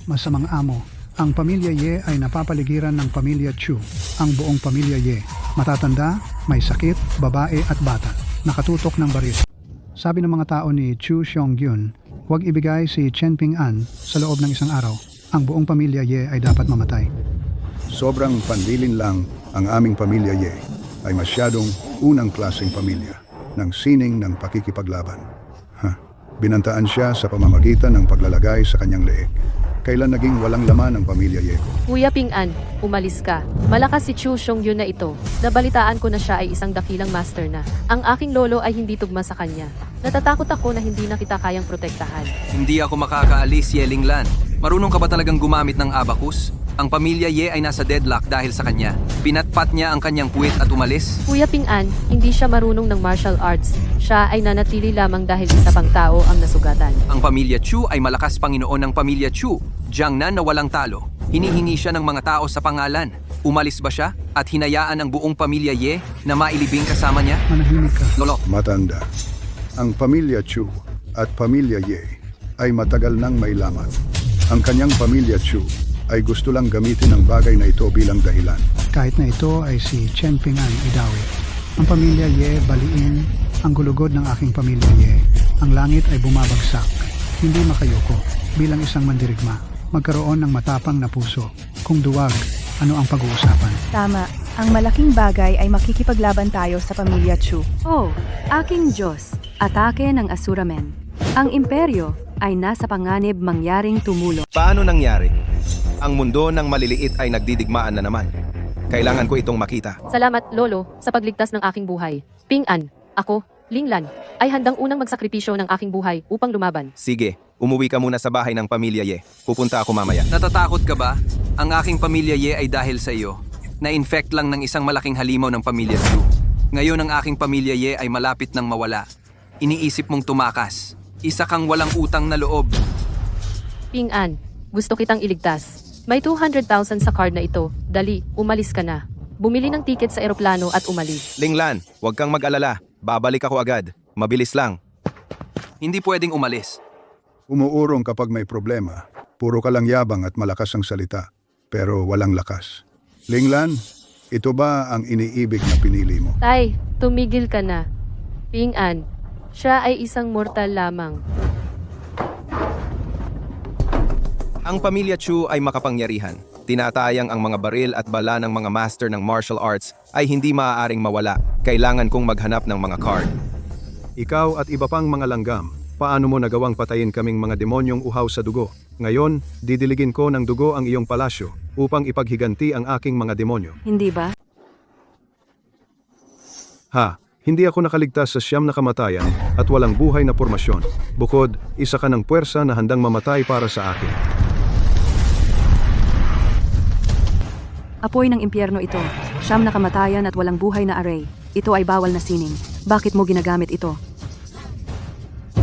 Masamang amo. Ang pamilya Ye ay napapaligiran ng pamilya Chu. Ang buong pamilya Ye. Matatanda, may sakit, babae at bata. Nakatutok ng baris. Sabi ng mga tao ni Chu Xiong-yun, huwag ibigay si Chen Ping-an sa loob ng isang araw. Ang buong pamilya Ye ay dapat mamatay. Sobrang pandilin lang ang aming pamilya Ye ay masyadong unang klaseng pamilya ng sining ng pakikipaglaban. Binantaan siya sa pamamagitan ng paglalagay sa kanyang leeg. Kailan naging walang laman ang pamilya Ye ko? Kuya Ping-an, umalis ka. Malakas si Chu Xiong-yun na ito. Nabalitaan ko na siya ay isang dakilang master na. Ang aking lolo ay hindi tugma sa kanya. Natatakot ako na hindi na kita kayang protektahan. Hindi ako makakaalis, Ye Linglan. Marunong ka ba talagang gumamit ng abacus? Ang pamilya Ye ay nasa deadlock dahil sa kanya. Pinatpat niya ang kanyang puwit at umalis. Kuya Ping-an, hindi siya marunong ng martial arts. Siya ay nanatili lamang dahil isa pang tao ang nasugatan. Ang pamilya Chu ay malakas Panginoon ng pamilya Chu. Jiangnan na walang talo. Hinihingi siya ng mga tao sa pangalan. Umalis ba siya at hinayaan ang buong pamilya Ye na mailibing kasama niya? Manahimik ka. Lolo, Matanda. Ang pamilya Chu at pamilya Ye ay matagal nang may lamat. Ang kanyang pamilya Chu ay gusto lang gamitin ang bagay na ito bilang dahilan. Kahit na ito ay si Chen Ping-an Idawi. Ang pamilya Ye baliin ang gulugod ng aking pamilya Ye. Ang langit ay bumabagsak. Hindi makayoko. Bilang isang mandirigma, magkaroon ng matapang na puso. Kung duwag, ano ang pag-uusapan? Tama, ang malaking bagay ay makikipaglaban tayo sa pamilya Chu. Oh, aking Diyos, atake ng Asura Men. Ang imperyo ay nasa panganib mangyaring tumulo. Paano nangyari? Ang mundo ng maliliit ay nagdidigmaan na naman. Kailangan ko itong makita. Salamat, Lolo, sa pagligtas ng aking buhay. Ping-an, ako, Linglan, ay handang unang magsakripisyo ng aking buhay upang lumaban. Sige, umuwi ka muna sa bahay ng pamilya Ye. Pupunta ako mamaya. natatakot ka ba? Ang aking pamilya Ye ay dahil sa iyo. Na-infect lang ng isang malaking halimaw ng pamilya Chu. Ngayon ang aking pamilya Ye ay malapit nang mawala. Iniisip mong tumakas. Isa kang walang utang na loob. Ping-an, gusto kitang iligtas. May 200,000 sa card na ito. Dali, umalis ka na. Bumili ng tiket sa eroplano at umalis. Linglan, huwag kang mag-alala. Babalik ako agad. Mabilis lang. Hindi pwedeng umalis. Umuurong kapag may problema. Puro ka lang yabang at malakas ang salita, pero walang lakas. Linglan, ito ba ang iniibig na pinili mo? Tay, tumigil ka na. Ping-an, siya ay isang mortal lamang. Ang pamilya Chu ay makapangyarihan. Tinatayang ang mga baril at bala ng mga master ng martial arts ay hindi maaaring mawala. Kailangan kong maghanap ng mga card. Ikaw at iba pang mga langgam, paano mo nagawang patayin kaming mga demonyong uhaw sa dugo? Ngayon, didiligin ko ng dugo ang iyong palasyo upang ipaghiganti ang aking mga demonyo. Hindi ba? Ha, hindi ako nakaligtas sa 9 na kamatayan at walang buhay na pormasyon. Bukod, isa ka ng puwersa na handang mamatay para sa akin. Apoy ng impyerno ito. 9 na kamatayan at walang buhay na array. Ito ay bawal na sining. Bakit mo ginagamit ito?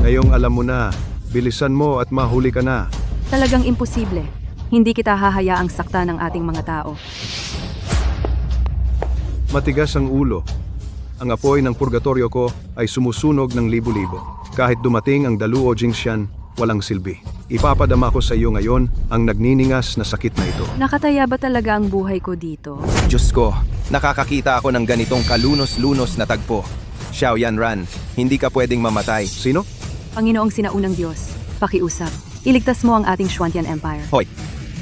Ngayong alam mo na, bilisan mo at mahuli ka na. Talagang imposible. Hindi kita hahayaang sakta ng ating mga tao. Matigas ang ulo. Ang apoy ng purgatorio ko ay sumusunog ng libo-libo. Kahit dumating ang Daluo Jingxian, walang silbi. Ipapadama ko sa iyo ngayon ang nagniningas na sakit na ito. Nakataya ba talaga ang buhay ko dito? Diyos ko, nakakakita ako ng ganitong kalunos-lunos na tagpo. Xiao Yanran, hindi ka pwedeng mamatay. Sino? Panginoong sinaunang Diyos, pakiusap. Iligtas mo ang ating Xuantian Empire. Hoy,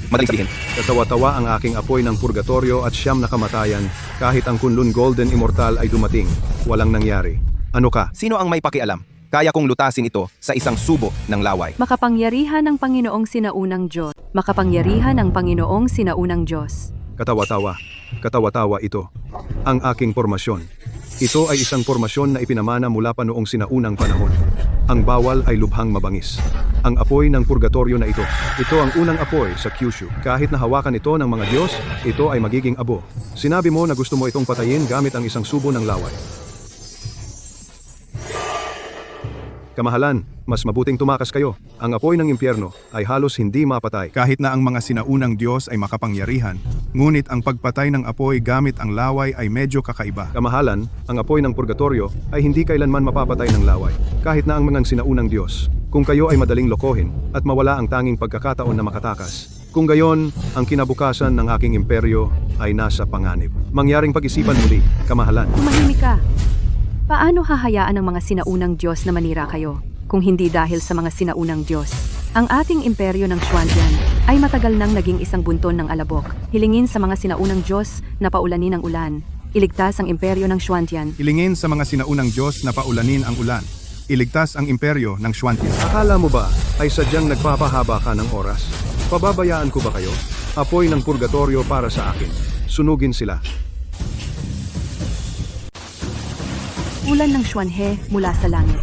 madaling sabihin. Katawa-tawa ang aking apoy ng purgatorio at 9 na kamatayan kahit ang Kunlun Golden Immortal ay dumating. Walang nangyari. Ano ka? Sino ang may pakialam? Kaya kong lutasin ito sa isang subo ng laway. Makapangyarihan ng Panginoong sinaunang Diyos. Makapangyarihan ng Panginoong sinaunang Diyos. Katawa-tawa. Katawa-tawa ito. Ang aking pormasyon. Ito ay isang pormasyon na ipinamana mula pa noong sinaunang panahon. Ang bawal ay lubhang mabangis. Ang apoy ng purgatorio na ito. Ito ang unang apoy sa Kyushu. Kahit na hawakan ito ng mga Diyos, ito ay magiging abo. Sinabi mo na gusto mo itong patayin gamit ang isang subo ng laway. Kamahalan, mas mabuting tumakas kayo. Ang apoy ng impyerno ay halos hindi mapatay. Kahit na ang mga sinaunang Diyos ay makapangyarihan, ngunit ang pagpatay ng apoy gamit ang laway ay medyo kakaiba. Kamahalan, ang apoy ng purgatorio ay hindi kailanman mapapatay ng laway. Kahit na ang mga sinaunang Diyos. Kung kayo ay madaling lokohin at mawala ang tanging pagkakataon na makatakas. Kung gayon, ang kinabukasan ng aking imperyo ay nasa panganib. Mangyaring pag-isipan muli, kamahalan. Tumahimik ka. Paano hahayaan ng mga sinaunang Diyos na manira kayo, kung hindi dahil sa mga sinaunang Diyos? Ang ating imperyo ng Xuantian ay matagal nang naging isang bunton ng alabok. Hilingin sa mga sinaunang Diyos na paulanin ang ulan. Iligtas ang imperyo ng Xuantian. Hilingin sa mga sinaunang Diyos na paulanin ang ulan. Iligtas ang imperyo ng Xuantian. Akala mo ba ay sadyang nagpapahaba ka ng oras? Pababayaan ko ba kayo? Apoy ng purgatorio para sa akin. Sunugin sila. Ulan ng Xuanhe mula sa langit.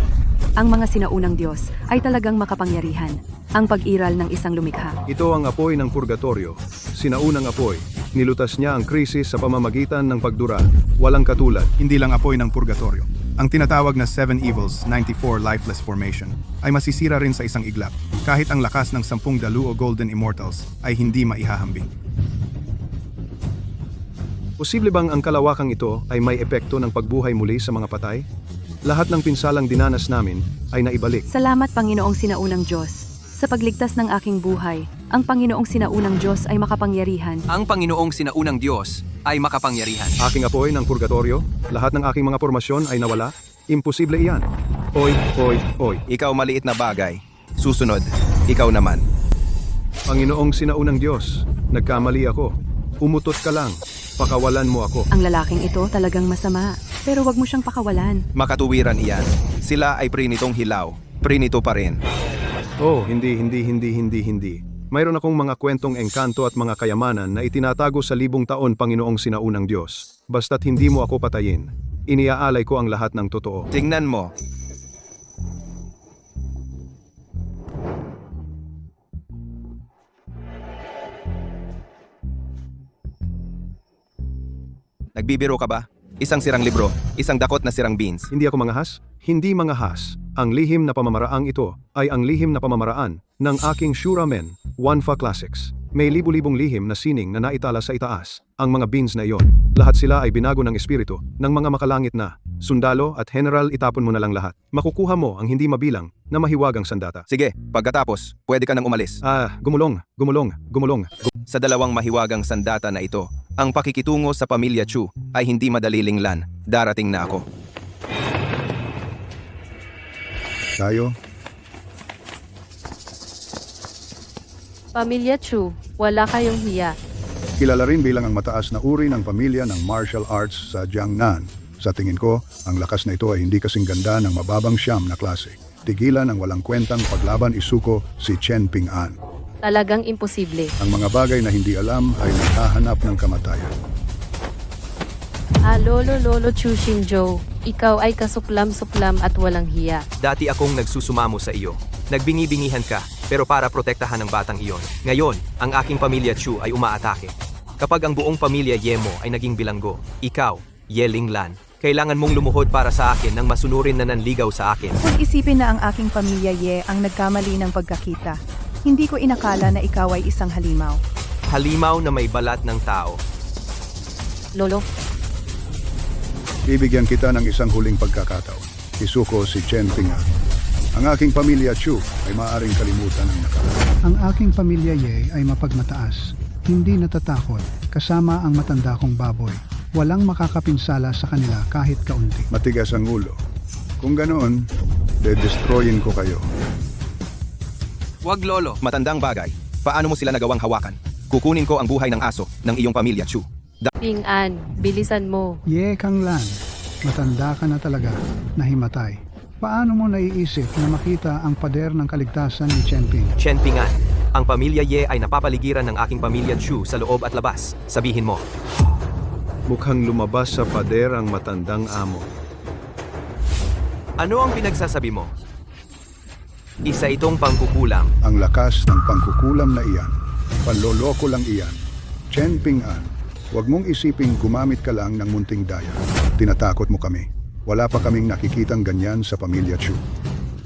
Ang mga sinaunang Diyos ay talagang makapangyarihan. Ang pag-iral ng isang lumikha. Ito ang apoy ng purgatorio. Sinaunang apoy. Nilutas niya ang krisis sa pamamagitan ng pagdura. Walang katulad. Hindi lang apoy ng purgatorio. Ang tinatawag na 7 Evils, 94 Lifeless Formation, ay masisira rin sa isang iglap. Kahit ang lakas ng 10 Daluo Golden Immortals ay hindi maihahambing. Posible bang ang kalawakang ito ay may epekto ng pagbuhay muli sa mga patay? Lahat ng pinsalang dinanas namin ay naibalik. Salamat Panginoong Sinaunang Diyos. Sa pagligtas ng aking buhay, ang Panginoong Sinaunang Diyos ay makapangyarihan. Ang Panginoong Sinaunang Diyos ay makapangyarihan. Aking apoy ng purgatorio, lahat ng aking mga formasyon ay nawala. Imposible iyan. Oy, oy, oy. Ikaw maliit na bagay. Susunod, ikaw naman. Panginoong Sinaunang Diyos, nagkamali ako. Umutot ka lang. Pakawalan mo ako. Ang lalaking ito talagang masama, pero wag mo siyang pakawalan. Makatuwiran iyan. Sila ay prinitong hilaw. Prinito pa rin. Oh, hindi. Mayroon akong mga kwentong engkanto at mga kayamanan na itinatago sa 1,000 taon, Panginoong Sinaunang Diyos. Basta't hindi mo ako patayin. Iniaalay ko ang lahat ng totoo. Tingnan mo. Nagbibiro ka ba? Isang sirang libro, isang dakot na sirang beans. Hindi ako mangahas? Hindi mangahas. Ang lihim na pamamaraang ito ay ang lihim na pamamaraan ng aking Shuramen, Wanfa Classics. May libu-libong lihim na sining na naitala sa itaas. Ang mga beans na iyon, lahat sila ay binago ng espiritu ng mga makalangit na sundalo at general. Itapon mo na lang lahat. Makukuha mo ang hindi mabilang na mahiwagang sandata. Sige, pagkatapos, pwede ka nang umalis. Gumulong. Sa dalawang mahiwagang sandata na ito, ang pakikitungo sa pamilya Chu ay hindi madali linglan. Darating na ako. Tayo, Pamilya Chu, wala kayong hiya. kilala rin bilang ang mataas na uri ng pamilya ng martial arts sa Jiangnan. Sa tingin ko, ang lakas na ito ay hindi kasing ganda ng mababang siyam na klase. Tigilan ang walang kwentang paglaban isuko si Chen Ping-an. Talagang imposible. Ang mga bagay na hindi alam ay naghahanap ng kamatayan. Lolo Chu Shinjo, ikaw ay kasuklam-suklam at walang hiya. Dati akong nagsusumamo sa iyo. Nagbingi-bingihan ka, pero para protektahan ang batang iyon. Ngayon, ang aking pamilya Chu ay umaatake. Kapag ang buong pamilya Ye mo ay naging bilanggo, ikaw, Ye Linglan, kailangan mong lumuhod para sa akin ng masunurin na nanligaw sa akin. Huwag isipin na ang aking pamilya Ye ang nagkamali ng pagkakita. Hindi ko inakala na ikaw ay isang halimaw. Halimaw na may balat ng tao. Lolo, Bibigyan kita ng isang huling pagkakataon. Isuko si Chen Ping-an. Ang aking pamilya Chu ay maaaring kalimutan ang nakaraan. Ang aking pamilya Ye ay mapagmataas, hindi natatakot, kasama ang matanda kong baboy. Walang makakapinsala sa kanila kahit kaunti. Matigas ang ulo. Kung ganoon, de-destroyin ko kayo. Wag, Lolo. Matandang bagay. Paano mo sila nagawang hawakan? Kukunin ko ang buhay ng aso ng iyong pamilya Chu. Ping-an, bilisan mo. Ye Kang Lan, matanda ka na talaga, nahimatay. Paano mo naiisip na makita ang pader ng kaligtasan ni Chen Ping? Chen Ping-an, ang pamilya Ye ay napapaligiran ng aking pamilya Chu sa loob at labas. Sabihin mo. Mukhang lumabas sa pader ang matandang amo. Ano ang pinagsasabi mo? Isa itong pangkukulam. Ang lakas ng pangkukulam na iyan, panloloko lang iyan. Chen Ping-an, huwag mong isiping gumamit ka lang ng munting daya. Tinatakot mo kami. Wala pa kaming nakikitang ganyan sa pamilya Chu.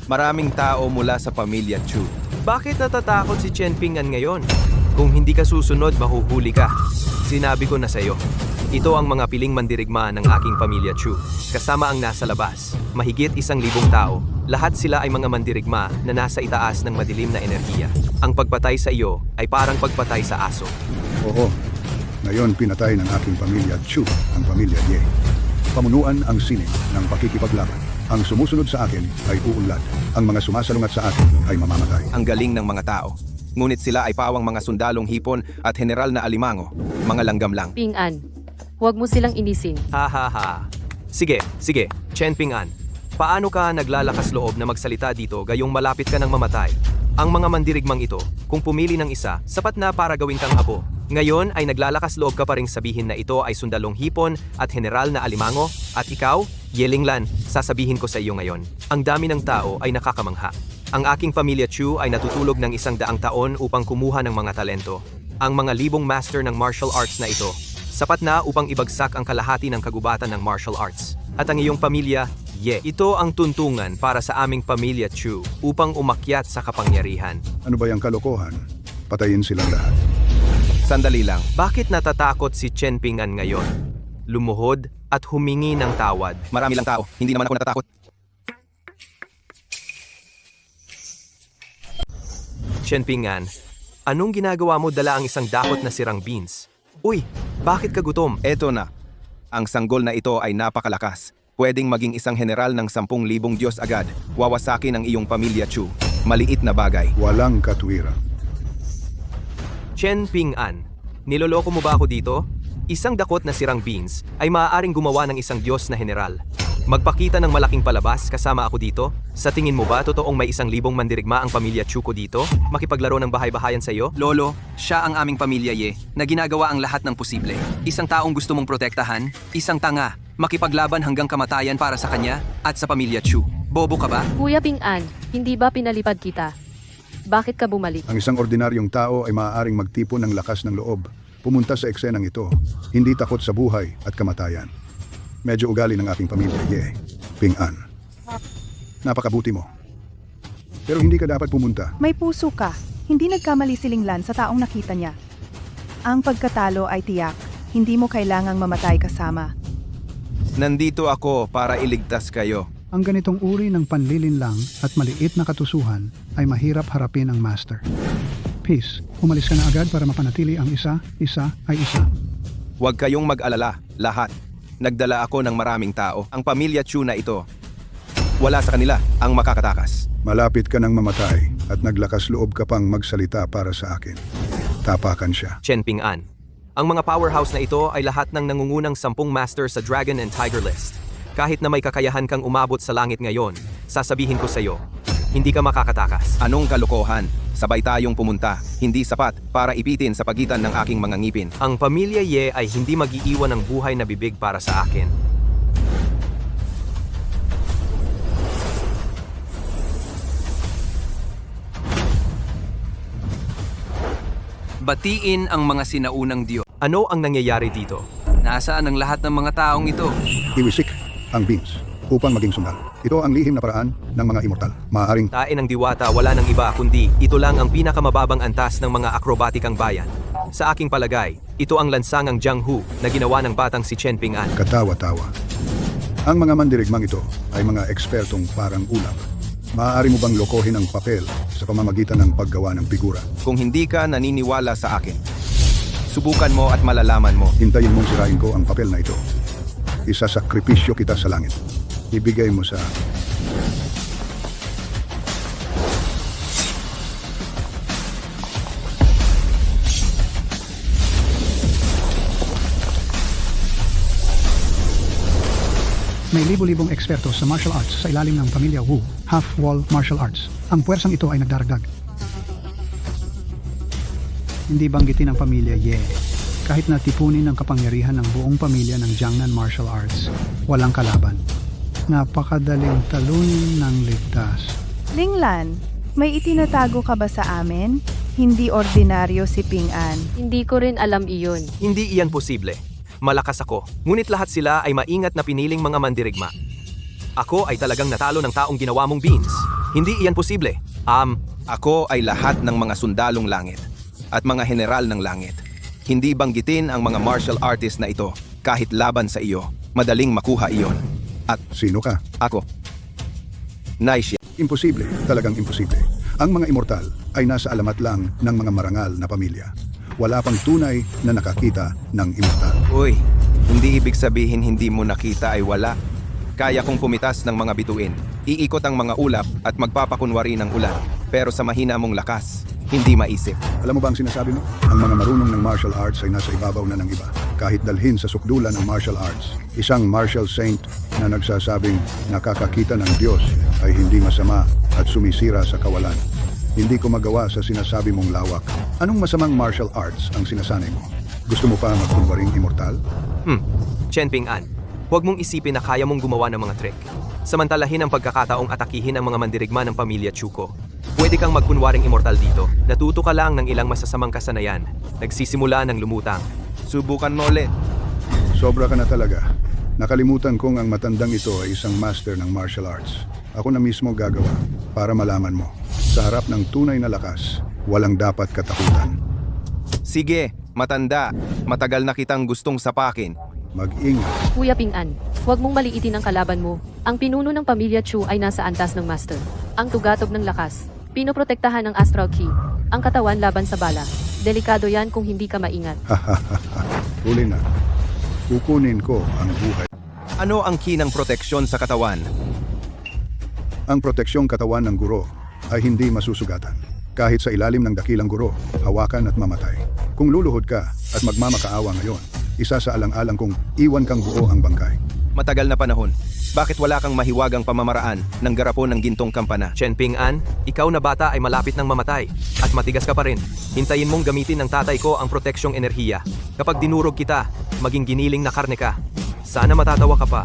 Maraming tao mula sa pamilya Chu. Bakit natatakot si Chen Ping-an ngayon? Kung hindi ka susunod, mahuhuli ka. Sinabi ko na sa iyo. Ito ang mga piling mandirigma ng aking pamilya Chu. Kasama ang nasa labas. Mahigit 1,000 tao. Lahat sila ay mga mandirigma na nasa itaas ng madilim na enerhiya. Ang pagpatay sa iyo ay parang pagpatay sa aso. Oo. Ngayon pinatay ng aking pamilya Chu ang pamilya Ye. Pamunuan ang sining ng pakikipaglaban. Ang sumusunod sa akin ay uunlad. Ang mga sumasalungat sa akin ay mamamatay. Ang galing ng mga tao. Ngunit sila ay pawang mga sundalong hipon at general na alimango. Mga langgam lang. Ping-an, huwag mo silang inisin. Ha. Sige. Chen Ping-an. Paano ka naglalakas loob na magsalita dito gayong malapit ka ng mamatay? Ang mga mandirigmang ito, kung pumili ng isa, sapat na para gawin kang abo. Ngayon ay naglalakas loob ka pa ring sabihin na ito ay sundalong hipon at general na alimango, at ikaw, Ye Linglan, sasabihin ko sa iyo ngayon. Ang dami ng tao ay nakakamangha. Ang aking pamilya Chu ay natutulog ng 100 taon upang kumuha ng mga talento. Ang mga libong master ng martial arts na ito, sapat na upang ibagsak ang kalahati ng kagubatan ng martial arts. At ang iyong pamilya, Ye, ito ang tuntungan para sa aming pamilya Chu upang umakyat sa kapangyarihan. Ano ba yung kalokohan? Patayin silang lahat. Sandali lang. Bakit natatakot si Chen Ping-an ngayon? Lumuhod at humingi ng tawad. Marami lang tao. Hindi naman ako natatakot. Chen Ping-an, anong ginagawa mo dala ang isang dakot na sirang beans? Uy, bakit ka gutom? Eto na. Ang sanggol na ito ay napakalakas. Pwedeng maging isang general ng 10,000 Diyos agad. Wawasakin ang iyong pamilya, Chu. Maliit na bagay. Walang katwiran. Chen Ping-an, niloloko mo ba ako dito? Isang dakot na sirang beans ay maaaring gumawa ng isang Diyos na general. Magpakita ng malaking palabas kasama ako dito? Sa tingin mo ba totoong may 1,000 mandirigma ang pamilya Chu ko dito? Makipaglaro ng bahay-bahayan sa iyo? Lolo, siya ang aming pamilya Ye, na ginagawa ang lahat ng posible. Isang taong gusto mong protektahan, isang tanga, makipaglaban hanggang kamatayan para sa kanya at sa pamilya Chu. Bobo ka ba? Kuya Ping-an, hindi ba pinalipad kita? Bakit ka bumalik? Ang isang ordinaryong tao ay maaaring magtipon ng lakas ng loob, pumunta sa eksenang ito, hindi takot sa buhay at kamatayan. Medyo ugali ng aking pamilya, Ye, Ping-an. Napakabuti mo. Pero hindi ka dapat pumunta. May puso ka. Hindi nagkamali si Linglan sa taong nakita niya. Ang pagkatalo ay tiyak. Hindi mo kailangang mamatay kasama. Nandito ako para iligtas kayo. Ang ganitong uri ng panlilinlang at maliit na katusuhan ay mahirap harapin ang master. Peace, umalis ka na agad para mapanatili ang isa ay isa. Huwag kayong mag-alala, lahat. Nagdala ako ng maraming tao. Ang pamilya Chu na ito, wala sa kanila ang makakatakas. Malapit ka nang mamatay at naglakas loob ka pang magsalita para sa akin. Tapakan siya. Chen Ping-an, ang mga powerhouse na ito ay lahat ng nangungunang 10 master sa Dragon and Tiger list. Kahit na may kakayahan kang umabot sa langit ngayon, sasabihin ko sa iyo, hindi ka makakatakas. Anong kalokohan? Sabay tayong pumunta. Hindi sapat para ipitin sa pagitan ng aking mga ngipin. Ang pamilya Ye ay hindi mag-iiwan ng buhay na bibig para sa akin. Batiin ang mga sinaunang Diyos. Ano ang nangyayari dito? Nasaan ang lahat ng mga taong ito? Iwisik ang beans upang maging sundalo. Ito ang lihim na paraan ng mga immortal. Maaaring Tain ng diwata, wala nang iba kundi ito lang ang pinakamababang antas ng mga akrobatikang bayan. Sa aking palagay, ito ang lansangang Jiang Hu na ginawa ng batang si Chen Ping-an. katawa-tawa. Ang mga mandirigmang ito ay mga ekspertong parang ulap. Maaari mo bang lokohin ang papel sa pamamagitan ng paggawa ng figura? Kung hindi ka naniniwala sa akin, subukan mo at malalaman mo. Hintayin mong sirain ko ang papel na ito. Isasakripisyo kita sa langit. Ibigay mo sa May libo-libong eksperto sa martial arts sa ilalim ng pamilya Wu, Half-Wall Martial Arts. Ang puwersang ito ay nagdaragdag. Hindi banggitin ang pamilya Ye. Kahit na tipunin ang kapangyarihan ng buong pamilya ng Jiangnan Martial Arts, walang kalaban. Napakadaling talunin ng ligtas. Linglan, may itinatago ka ba sa amin? Hindi ordinaryo si Ping-an. Hindi ko rin alam iyon. Hindi iyan posible. Malakas ako, ngunit lahat sila ay maingat na piniling mga mandirigma. Ako ay talagang natalo ng taong ginawa mong beans. Hindi iyan posible. Ako ay lahat ng mga sundalong langit at mga general ng langit. Hindi banggitin ang mga martial artist na ito. Kahit laban sa iyo, madaling makuha iyon. At sino ka? ako, Naisha. Imposible, talagang imposible. Ang mga immortal ay nasa alamat lang ng mga marangal na pamilya. Wala pang tunay na nakakita ng immortal. Uy, hindi ibig sabihin hindi mo nakita ay wala. Kaya kong pumitas ng mga bituin, iikot ang mga ulap at magpapakunwari ng ulan. Pero sa mahina mong lakas, hindi maisip. Alam mo ba ang sinasabi mo? Ang mga marunong ng martial arts ay nasa ibabaw na ng iba. Kahit dalhin sa sukdulan ng martial arts, isang martial saint na nagsasabing nakakakita ng Diyos ay hindi masama at sumisira sa kawalan. Hindi ko magawa sa sinasabi mong lawak. Anong masamang martial arts ang sinasanay mo? Gusto mo pa magkunwaring immortal? Chen Ping-an, huwag mong isipin na kaya mong gumawa ng mga trick. Samantalahin ang pagkakataong atakihin ang mga mandirigma ng pamilya Chuko. Pwede kang magkunwaring immortal dito. Natuto ka lang ng ilang masasamang kasanayan. Nagsisimula ng lumutang. Subukan mo ulit. Sobra ka na talaga. Nakalimutan kong ang matandang ito ay isang master ng martial arts. Ako na mismo gagawa para malaman mo. Sa harap ng tunay na lakas, walang dapat katakutan. Sige, Matanda, matagal na kitang gustong sapakin. Mag-ingat. Kuya Ping-an, huwag mong maliitin ang kalaban mo. Ang pinuno ng pamilya Chu ay nasa antas ng master. Ang tugatog ng lakas. Pinoprotektahan ng astral key. Ang katawan laban sa bala. Delikado yan kung hindi ka maingat. Huli na. Kukunin ko ang buhay. Ano ang key ng proteksyon sa katawan? Ang proteksyong katawan ng guro ay hindi masusugatan. Kahit sa ilalim ng dakilang guro, hawakan at mamatay. Kung luluhod ka at magmamakaawa ngayon, isa sa alang-alang kung iwan kang buo ang bangkay. Matagal na panahon. Bakit wala kang mahiwagang pamamaraan ng garapon ng gintong kampana? Chen Ping-an, ikaw na bata ay malapit ng mamatay. At matigas ka pa rin. Hintayin mong gamitin ng tatay ko ang proteksyong enerhiya. Kapag dinurog kita, maging giniling na karne ka. Sana matatawa ka pa.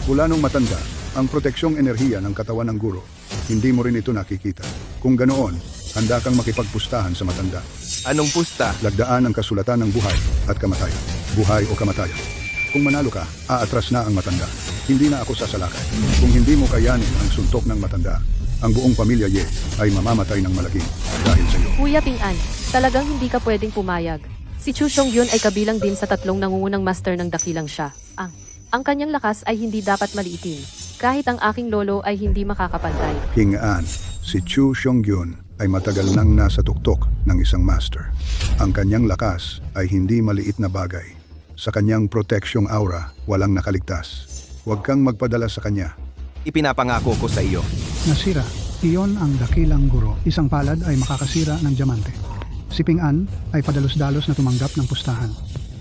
Mula nung matanda, ang proteksyong enerhiya ng katawan ng guro, hindi mo rin ito nakikita. Kung ganoon, handa kang makipagpustahan sa matanda. Anong pusta? Lagdaan ang kasulatan ng buhay at kamatayan. Buhay o kamatayan. Kung manalo ka, aatras na ang matanda. Hindi na ako sasalakay. Kung hindi mo kayanin ang suntok ng matanda, ang buong pamilya Ye ay mamamatay ng malagim dahil sa iyo. Kuya Ping-an, talagang hindi ka pwedeng pumayag. Si Chu Xiong-yun ay kabilang din sa 3 nangungunang master ng dakilang siya. Ang kanyang lakas ay hindi dapat maliitin. Kahit ang aking lolo ay hindi makakapantay. Ping-an, si Chu Xiong-yun ay matagal nang nasa tuktok ng isang master. Ang kanyang lakas ay hindi maliit na bagay. Sa kanyang proteksyong aura, walang nakaligtas. Huwag kang magpadala sa kanya. Ipinapangako ko sa iyo. Nasira, iyon ang dakilang guro. Isang palad ay makakasira ng diamante. Si Ping-an ay padalos-dalos na tumanggap ng pustahan.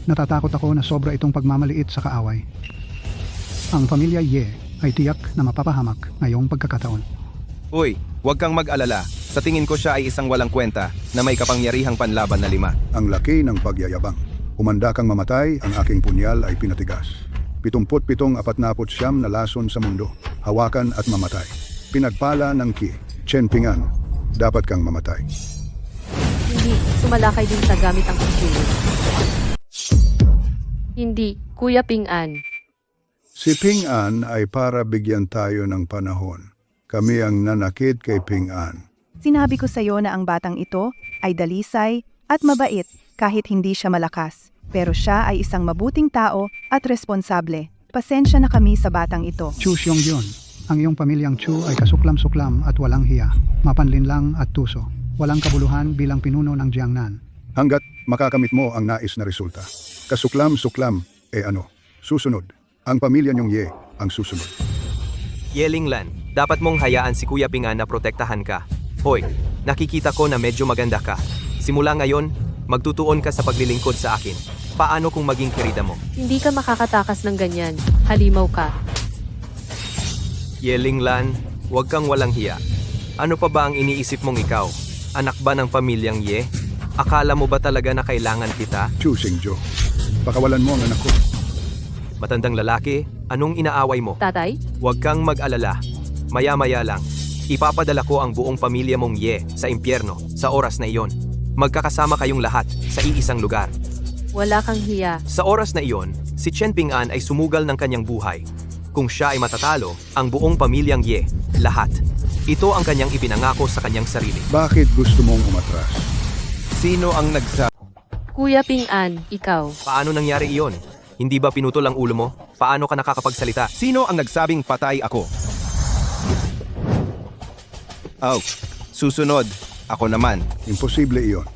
Natatakot ako na sobra itong pagmamaliit sa kaaway. Ang pamilya Ye ay tiyak na mapapahamak ngayong pagkakataon. Uy, huwag kang mag-alala. Sa tingin ko siya ay isang walang kwenta na may kapangyarihang panlaban na 5. Ang laki ng pagyayabang. Umanda kang mamatay, ang aking punyal ay pinatigas. 77 na lason sa mundo. Hawakan at mamatay. Pinagpala ng Ki. Chen Ping-an, dapat kang mamatay. Hindi, sumalakay din sa gamit ang kuchilyo. Hindi, Kuya Ping-an. Si Ping-an ay para bigyan tayo ng panahon. Kami ang nanakit kay Ping-an. Sinabi ko sa iyo na ang batang ito ay dalisay at mabait kahit hindi siya malakas. Pero siya ay isang mabuting tao at responsable. Pasensya na kami sa batang ito. Chu Xiong-yun, ang iyong pamilyang Chu ay kasuklam-suklam at walang hiya. Mapanlinlang at tuso. Walang kabuluhan bilang pinuno ng Jiangnan. Hanggat makakamit mo ang nais na resulta. Kasuklam-suklam, susunod. Ang pamilya niyong Ye ang susunod. Ye Linglan, dapat mong hayaan si Kuya Ping-an na protektahan ka. Hoy, nakikita ko na medyo maganda ka. Simula ngayon, magtutuon ka sa paglilingkod sa akin. Paano kung maging kirida mo? Hindi ka makakatakas ng ganyan. Halimaw ka. Ye Linglan, huwag kang walang hiya. Ano pa ba ang iniisip mong ikaw? Anak ba ng pamilyang Ye? Akala mo ba talaga na kailangan kita? Chu Xingzhou, pakawalan mo ang anak ko. Matandang lalaki, anong inaaway mo? Tatay? Huwag kang mag-alala. Maya-maya lang, ipapadala ko ang buong pamilya mong Ye sa impyerno sa oras na iyon. Magkakasama kayong lahat sa iisang lugar. Wala kang hiya. Sa oras na iyon, si Chen Ping-an ay sumugal ng kanyang buhay. Kung siya ay matatalo, ang buong pamilyang Ye, lahat. Ito ang kanyang ipinangako sa kanyang sarili. Bakit gusto mong umatras? Sino ang nagsabi? Kuya Ping-an, ikaw. Paano nangyari iyon? Hindi ba pinutol ang ulo mo? Paano ka nakakapagsalita? Sino ang nagsabing patay ako? Oh, susunod. Ako naman. Imposible iyon.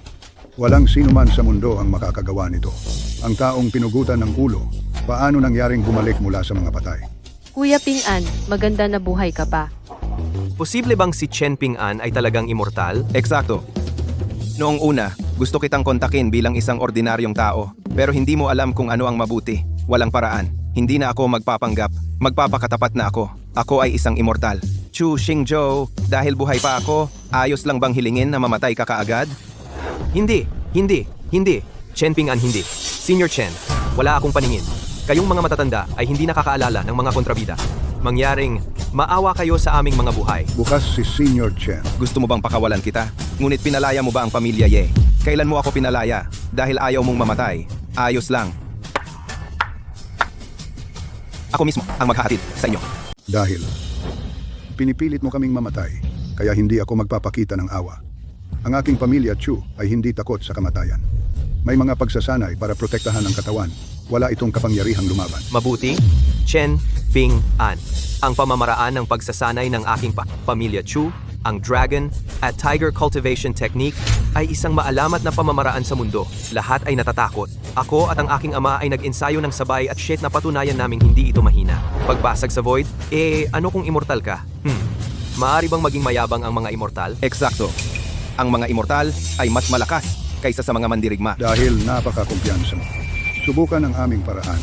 Walang sino man sa mundo ang makakagawa nito. Ang taong pinugutan ng ulo, paano nangyaring bumalik mula sa mga patay? Kuya Ping-an, maganda na buhay ka pa. Posible bang si Chen Ping-an ay talagang immortal? Eksakto. Noong una, gusto kitang kontakin bilang isang ordinaryong tao, pero hindi mo alam kung ano ang mabuti. Walang paraan. Hindi na ako magpapanggap. Magpapakatapat na ako. Ako ay isang immortal. Chu Xingzhou, dahil buhay pa ako, ayos lang bang hilingin na mamatay ka kaagad? Hindi. Chen Ping-an, hindi. Senior Chen, wala akong paningin. Kayong mga matatanda ay hindi nakakaalala ng mga kontrabida. Mangyaring, maawa kayo sa aming mga buhay. Bukas si Senior Chen. Gusto mo bang pakawalan kita? Ngunit pinalaya mo ba ang pamilya Ye? Kailan mo ako pinalaya? Dahil ayaw mong mamatay. Ayos lang. Ako mismo ang maghahatid sa inyo. Dahil pinipilit mo kaming mamatay, kaya hindi ako magpapakita ng awa. Ang aking pamilya Chu ay hindi takot sa kamatayan. May mga pagsasanay para protektahan ang katawan. Wala itong kapangyarihang lumaban. Mabuti, Chen Ping An. Ang pamamaraan ng pagsasanay ng aking pamilya Chu, ang Dragon at Tiger Cultivation Technique ay isang maalamat na pamamaraan sa mundo. Lahat ay natatakot. Ako at ang aking ama ay nag-ensayo ng sabay at shit na patunayan naming hindi ito mahina. Pagbasag sa void, ano kung immortal ka? Maari bang maging mayabang ang mga immortal? Eksakto. Ang mga immortal ay mas malakas kaysa sa mga mandirigma. Dahil napaka-kumpiyansa mo. Subukan ang aming paraan.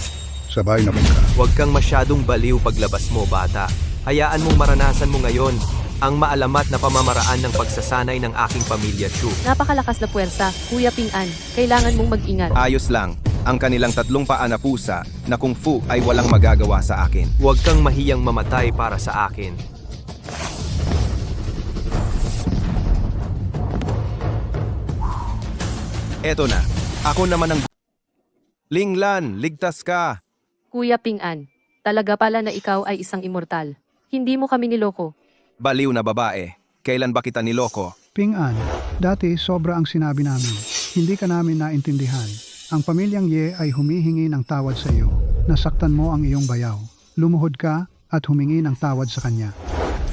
Sabay na bangka. Huwag kang masyadong baliw paglabas mo, bata. Hayaan mong maranasan mo ngayon ang maalamat na pamamaraan ng pagsasanay ng aking pamilya Chu. Napakalakas na puwersa, Kuya Ping An. Kailangan mong mag-ingat. Ayos lang. Ang kanilang 3 paa na pusa na kung fu ay walang magagawa sa akin. Huwag kang mahiyang mamatay para sa akin. Eto na. Ako naman ang... Linglan, ligtas ka! Kuya Ping An, talaga pala na ikaw ay isang immortal. Hindi mo kami niloko. Baliw na babae. Kailan ba kita niloko? Ping-an, dati sobra ang sinabi namin. Hindi ka namin naintindihan. Ang pamilyang Ye ay humihingi ng tawad sa iyo. Nasaktan mo ang iyong bayaw. Lumuhod ka at humingi ng tawad sa kanya.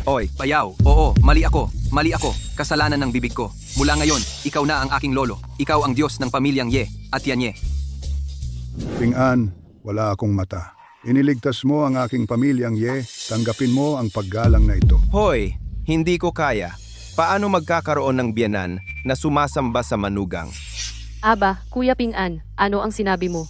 Oy, Bayaw, oo, mali ako. Mali ako. Kasalanan ng bibig ko. Mula ngayon, ikaw na ang aking lolo. Ikaw ang Diyos ng pamilyang Ye at Yan Ye. Ping-an, wala akong mata. Iniligtas mo ang aking pamilyang Ye. Tanggapin mo ang paggalang na ito. hoy, hindi ko kaya. Paano magkakaroon ng biyanan na sumasamba sa manugang? Aba, Kuya Ping An, ano ang sinabi mo?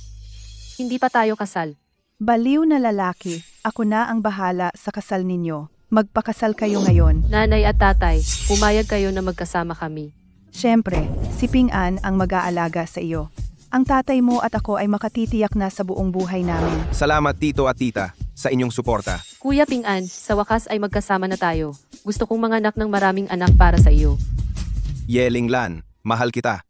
Hindi pa tayo kasal. Baliw na lalaki, ako na ang bahala sa kasal ninyo. Magpakasal kayo ngayon. Nanay at tatay, pumayag kayo na magkasama kami. Siyempre, si Ping-an ang mag-aalaga sa iyo. Ang tatay mo at ako ay makatitiyak na sa buong buhay namin. Salamat tito at tita sa inyong suporta. Kuya Ping An, sa wakas ay magkasama na tayo. Gusto kong manganak ng maraming anak para sa iyo. Ye Linglan, mahal kita.